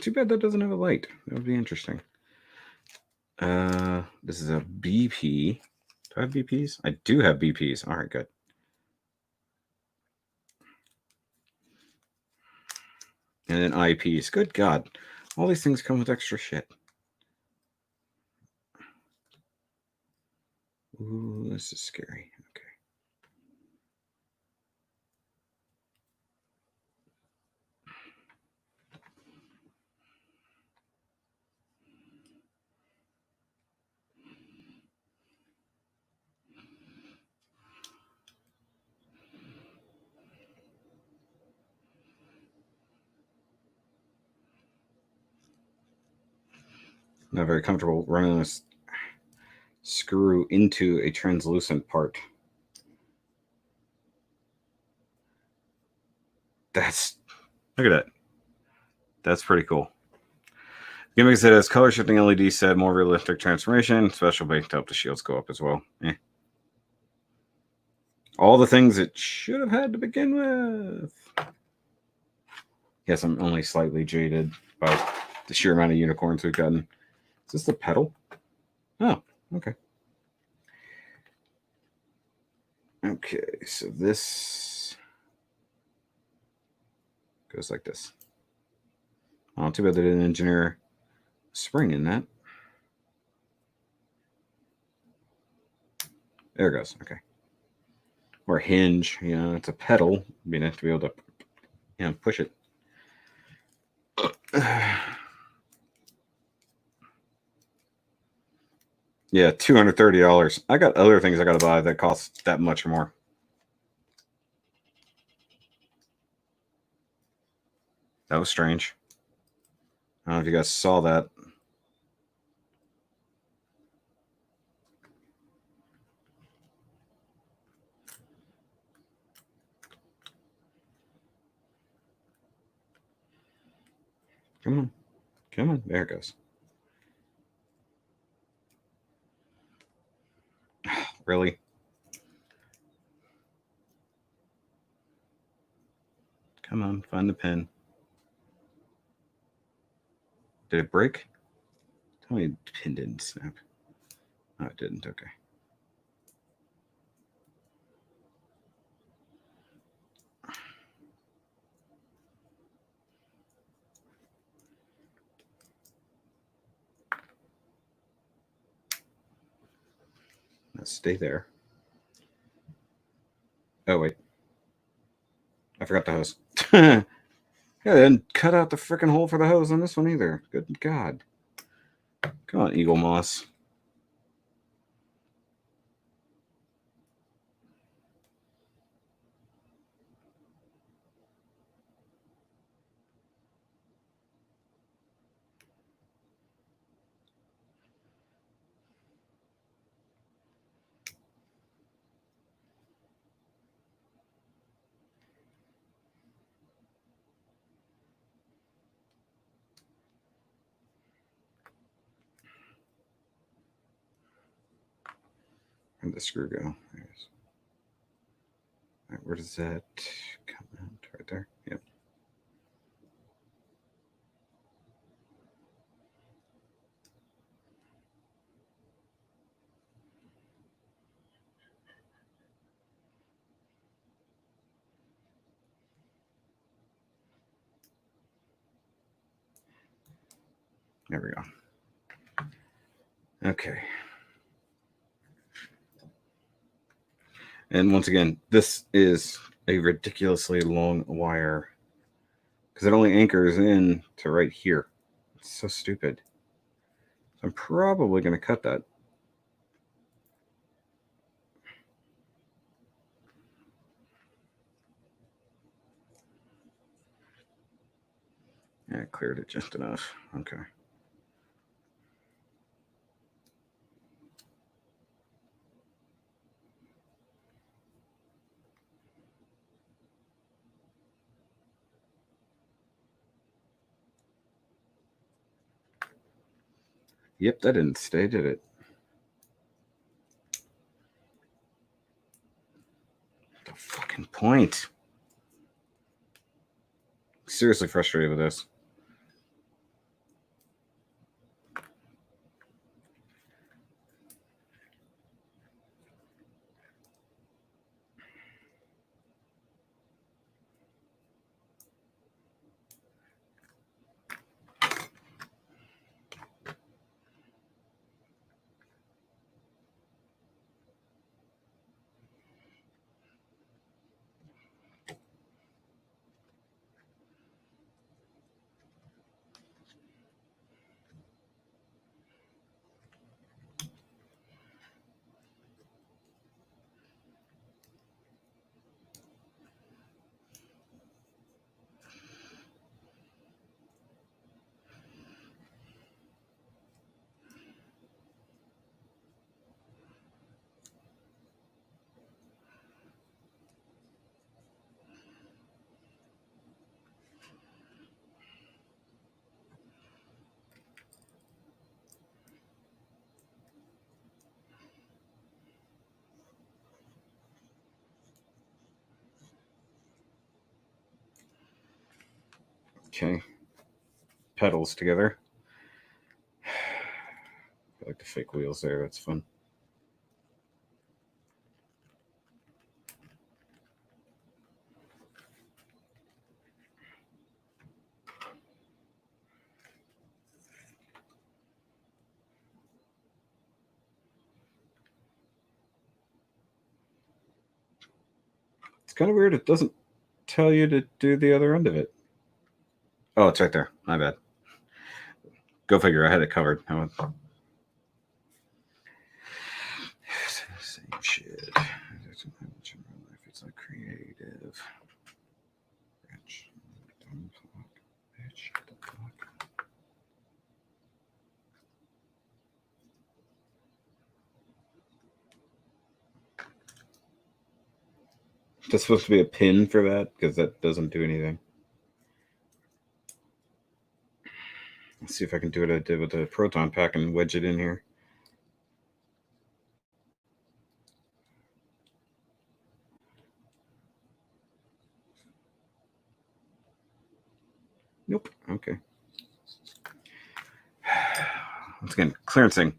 Too bad that doesn't have a light. That would be interesting. This is a BP. Do I have BPs? I do have BPs. All right, good. And then IPs. Good God. All these things come with extra shit. Ooh, this is scary. Okay. Not very comfortable running this screw into a translucent part. That's, look at that. That's pretty cool. Gimmick said as color shifting LED said more realistic transformation, special bake to help the shields go up as well. All the things it should have had to begin with. Yes, I'm only slightly jaded by the sheer amount of unicorns we've gotten. Is this the pedal? Oh, okay. Okay, so this goes like this. Oh, too bad they didn't engineer a spring in that. There it goes. Okay. Or a hinge. You know, it's a pedal. It'd be nice to be able to, you know, push it. Yeah, $230. I got other things I got to buy that cost that much or more. That was strange. I don't know if you guys saw that. Come on. Come on. There it goes. Really? Come on, find the pin. Did it break? Tell me the pin didn't snap. No, it didn't. Okay. Now stay there. Oh, wait. I forgot the hose. Yeah, they didn't cut out the freaking hole for the hose on this one either. Good God. Come on, Eaglemoss. Where'd the screw go? There it is. All right, where does that come out? Right there. Yep. There we go. Okay. And once again, this is a ridiculously long wire because it only anchors in to right here. It's so stupid. I'm probably going to cut that. Yeah, I cleared it just enough. Okay. Yep, that didn't stay, did it? The fucking point. Seriously frustrated with this. Okay. Pedals together. I like the fake wheels there. That's fun. It's kind of weird. It doesn't tell you to do the other end of it. Oh, it's right there. My bad. Go figure. I had it covered. Same shit. It's like creative. That's supposed to be a pin for that because that doesn't do anything. Let's see if I can do what I did with the proton pack and wedge it in here. Nope. Okay. Once again, clearancing.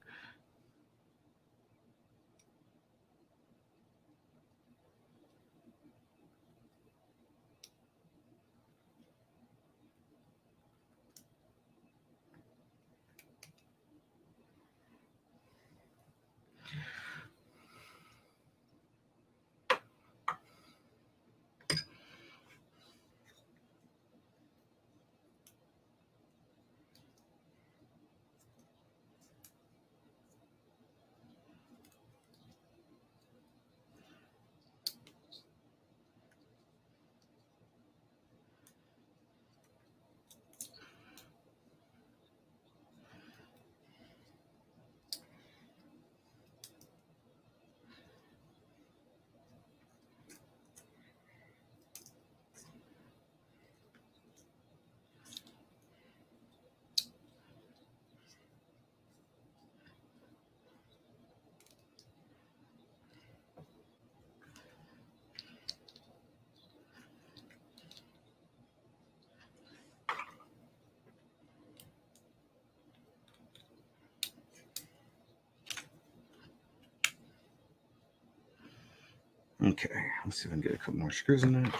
Okay, let's see if I can get a couple more screws in that.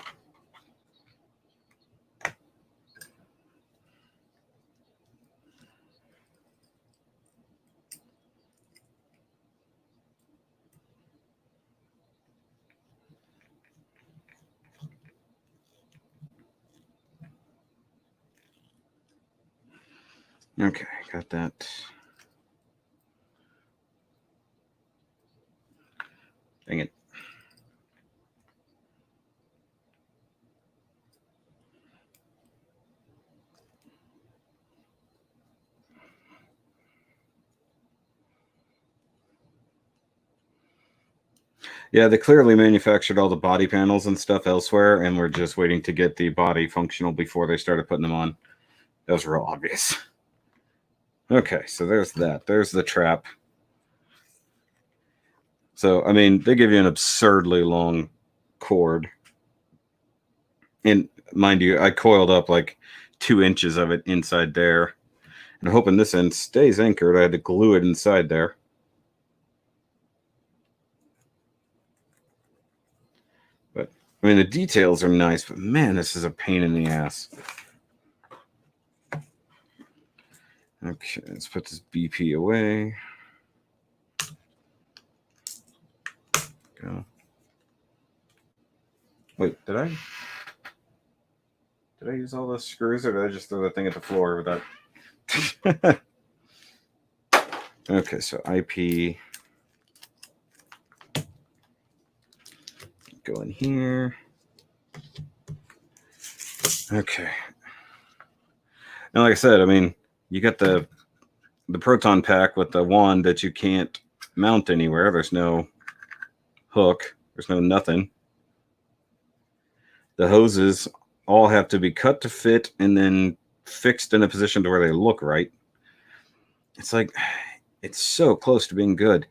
Okay, got that. Dang it. Yeah, they clearly manufactured all the body panels and stuff elsewhere, and we're just waiting to get the body functional before they started putting them on. That was real obvious. Okay, so there's that. There's the trap. So, I mean, they give you an absurdly long cord. And mind you, I coiled up like 2 inches of it inside there. And hoping this end stays anchored, I had to glue it inside there. But, I mean, the details are nice, but man, this is a pain in the ass. Okay, let's put this BP away. Go. Wait, did I use all those screws, or did I just throw the thing at the floor with that? Okay, so IP. Go in here. Okay. Now, like I said, I mean, you got the proton pack with the wand that you can't mount anywhere. There's no hook. There's no nothing. The hoses all have to be cut to fit and then fixed in a position to where they look right. It's like, it's so close to being good.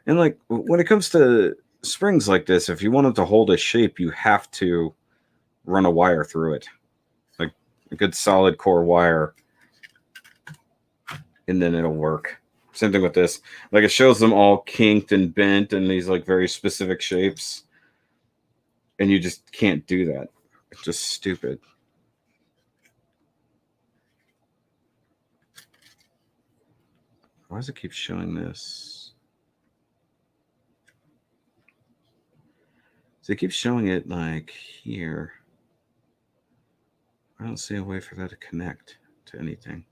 And like, when it comes to springs like this, if you want them to hold a shape, you have to run a wire through it, like a good solid core wire, and then it'll work. Same thing with this. Like, it shows them all kinked and bent in these like very specific shapes, and you just can't do that. It's just stupid. Why does it keep showing this? So it keeps showing it like here. I don't see a way for that to connect to anything.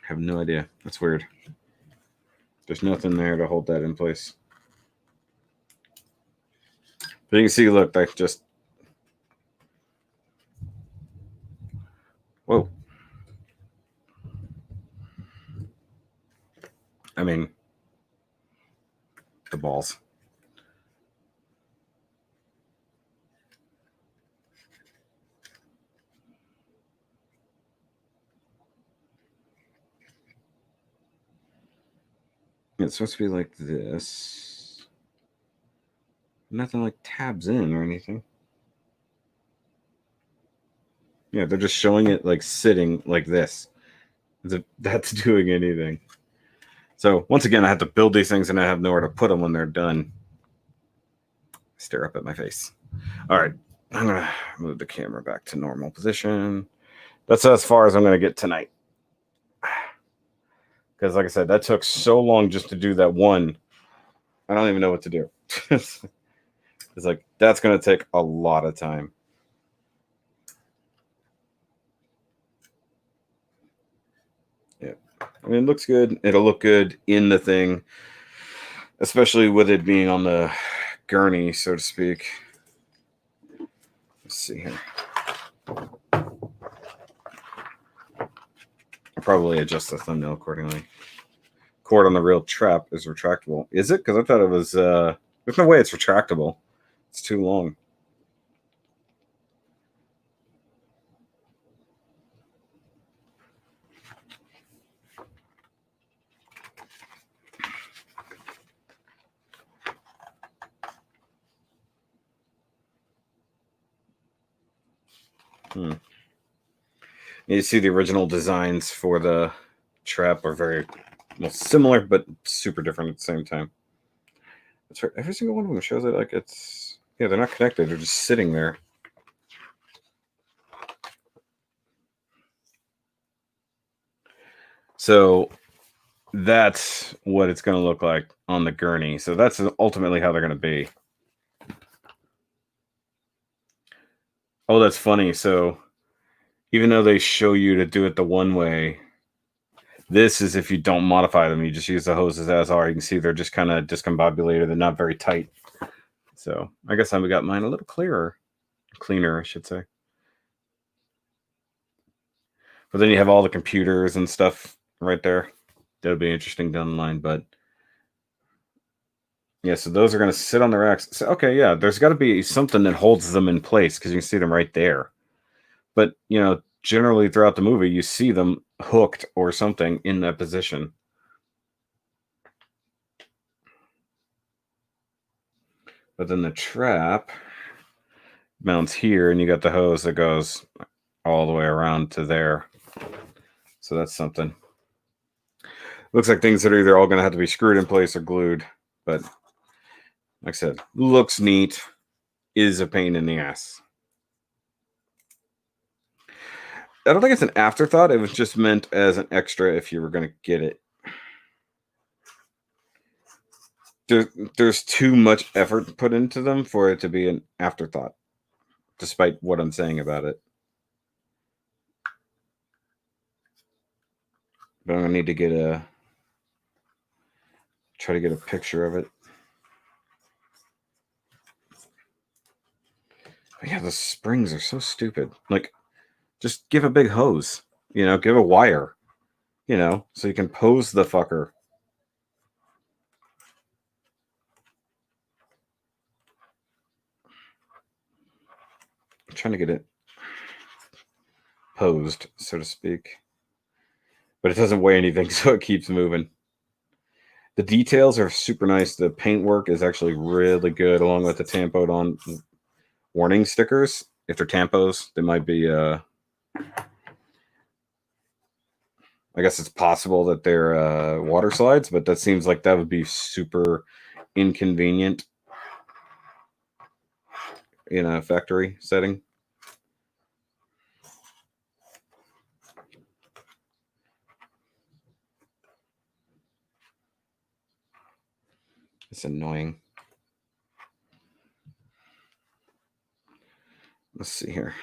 I have no idea. That's weird. There's nothing there to hold that in place. But you can see, look, that just... Whoa. I mean, the balls. It's supposed to be like this. Nothing like tabs in or anything. Yeah, they're just showing it like sitting like this. As if that's doing anything. So once again, I have to build these things and I have nowhere to put them when they're done. Stare up at my face. All right, I'm gonna move the camera back to normal position. That's as far as I'm gonna get tonight. Because like I said, that took so long just to do that one. I don't even know what to do. It's like, that's gonna take a lot of time. Yeah. I mean, it looks good. It'll look good in the thing, especially with it being on the gurney, so to speak. Let's see here. I'll probably adjust the thumbnail accordingly. Cord on the real trap is retractable. Is it? Because I thought it was. There's no way it's retractable. It's too long. You see the original designs for the trap are very similar, but super different at the same time. That's right. Every single one of them shows it like it's, yeah, they're not connected. They're just sitting there. So that's what it's going to look like on the gurney. So that's ultimately how they're going to be. Oh, that's funny. So even though they show you to do it the one way, this is if you don't modify them. You just use the hoses as are. You can see they're just kind of discombobulated. They're not very tight. So I guess I've got mine a little cleaner, I should say. But then you have all the computers and stuff right there. That'll be interesting down the line. But yeah, so those are going to sit on the racks. So, okay, yeah, there's got to be something that holds them in place because you can see them right there. But, you know, generally throughout the movie, you see them hooked or something in that position. But then the trap mounts here, and you got the hose that goes all the way around to there. So that's something. Looks like things that are either all going to have to be screwed in place or glued. But like I said, looks neat, is a pain in the ass. I don't think it's an afterthought. It was just meant as an extra if you were going to get it. There's too much effort put into them for it to be an afterthought, despite what I'm saying about it. But I'm going to need to try to get a picture of it. But yeah, the springs are so stupid. Like, just give a big hose, you know, give a wire, you know, so you can pose the fucker. I'm trying to get it posed, so to speak. But it doesn't weigh anything, so it keeps moving. The details are super nice. The paintwork is actually really good, along with the tampoed on warning stickers. If they're tampos, they might be I guess it's possible that they're water slides, but that seems like that would be super inconvenient in a factory setting. It's annoying. Let's see here.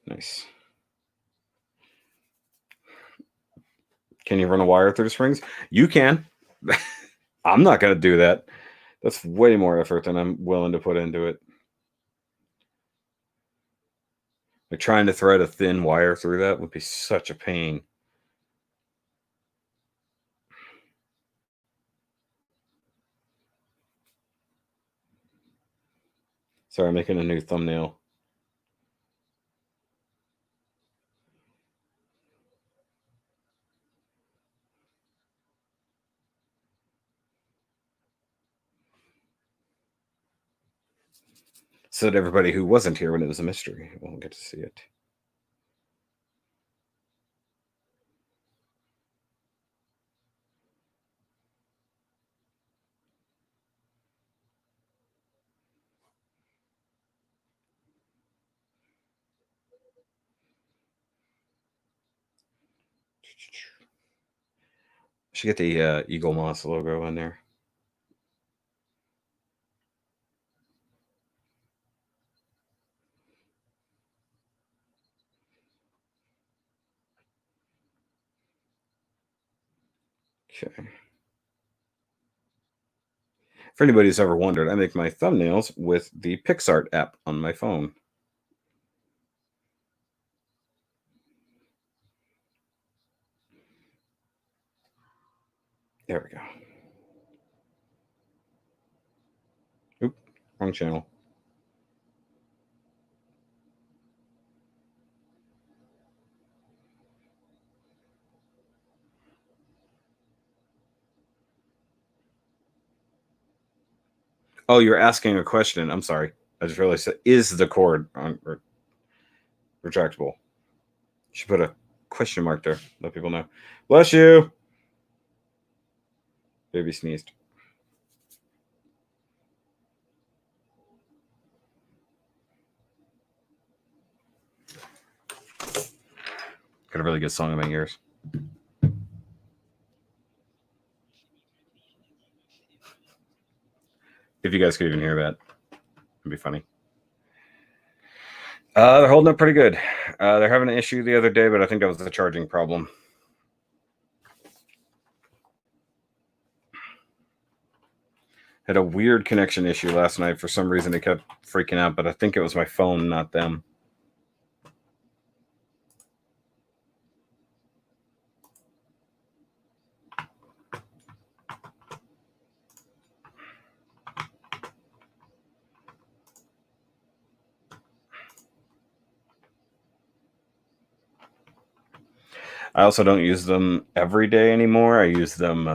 Nice. Can you run a wire through the springs? You can. I'm not going to do that. That's way more effort than I'm willing to put into it. Like trying to thread a thin wire through that would be such a pain. Sorry, I'm making a new thumbnail. So that everybody who wasn't here when it was a mystery won't get to see it. Should get the Eaglemoss logo in there. Okay. For anybody who's ever wondered, I make my thumbnails with the PixArt app on my phone. There we go. Oop, wrong channel. Oh, you're asking a question. I'm sorry. I just realized that is the cord on retractable. Should put a question mark there. Let people know. Bless you. Baby sneezed. Got a really good song in my ears. If you guys could even hear that, it'd be funny. They're holding up pretty good. They're having an issue the other day, but I think that was the charging problem. Had a weird connection issue last night. For some reason, it kept freaking out, but I think it was my phone, not them. I also don't use them every day anymore. I use them.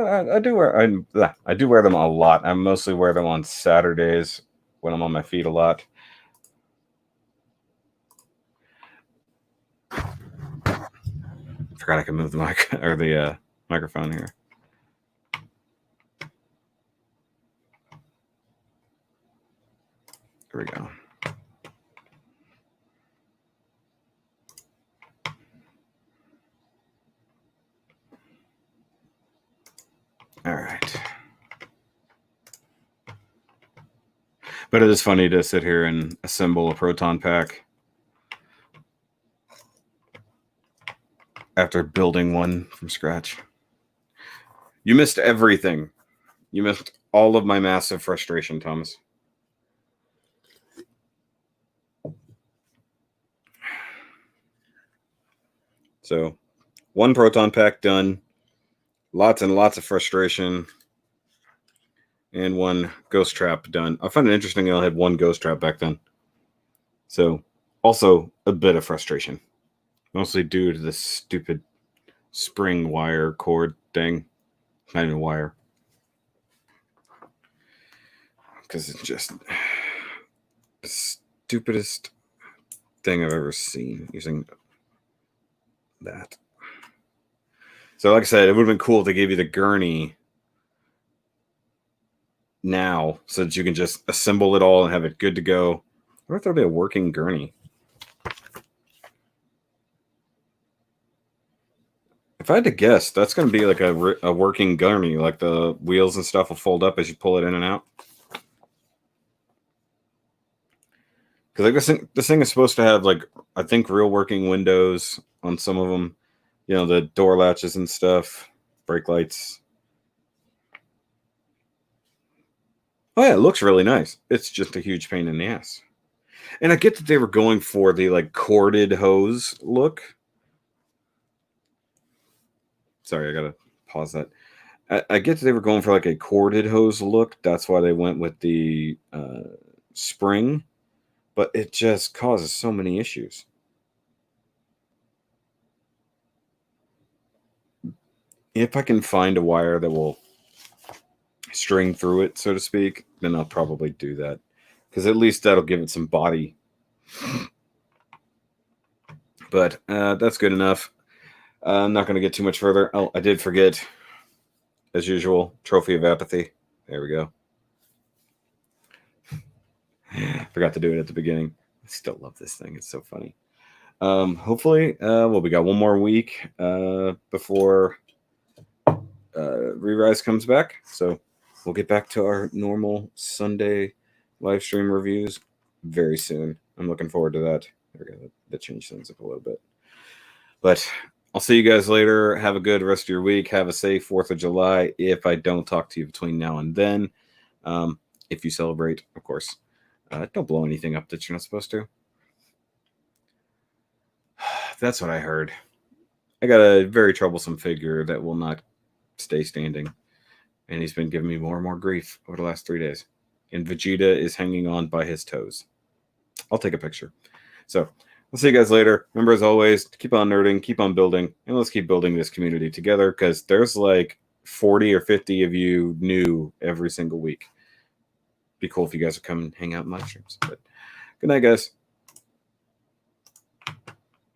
I do wear them a lot. I mostly wear them on Saturdays when I'm on my feet a lot. Forgot I could move the mic or the microphone here. Here we go. All right. But it is funny to sit here and assemble a proton pack after building one from scratch. You missed everything. You missed all of my massive frustration, Thomas. So, one proton pack done. Lots and lots of frustration. And one ghost trap done. I find it interesting I only had one ghost trap back then. So, also a bit of frustration. Mostly due to this stupid spring wire cord thing. Not even wire. Because it's just the stupidest thing I've ever seen using that. So, like I said, it would have been cool if they gave you the gurney now so that you can just assemble it all and have it good to go. I wonder if there'll be a working gurney. If I had to guess, that's going to be like a working gurney, like the wheels and stuff will fold up as you pull it in and out. Because this thing is supposed to have, like, I think real working windows on some of them. You know, the door latches and stuff, brake lights. Oh yeah, it looks really nice. It's just a huge pain in the ass. And I get that they were going for the like corded hose look. Sorry, I gotta pause that. I get that they were going for like a corded hose look. That's why they went with the spring, but it just causes so many issues. If I can find a wire that will string through it, so to speak, then I'll probably do that, because at least that'll give it some body. But that's good enough. I'm not going to get too much further. Oh, I did forget, as usual, Trophy of Apathy. There we go. Forgot to do it at the beginning. I still love this thing. It's so funny. Hopefully, well, we got one more week before Re-Rise comes back. So we'll get back to our normal Sunday live stream reviews very soon. I'm looking forward to that. There we go. That changed things up a little bit. But I'll see you guys later. Have a good rest of your week. Have a safe 4th of July. If I don't talk to you between now and then, if you celebrate, of course, don't blow anything up that you're not supposed to. That's what I heard. I got a very troublesome figure that will not stay standing, and he's been giving me more and more grief over the last 3 days. And Vegeta is hanging on by his toes. I'll take a picture. So we'll see you guys later. Remember, as always, to keep on nerding, keep on building, and let's keep building this community together, because there's like 40 or 50 of you new every single week. Be cool if you guys would come and hang out in live streams. But good night, guys.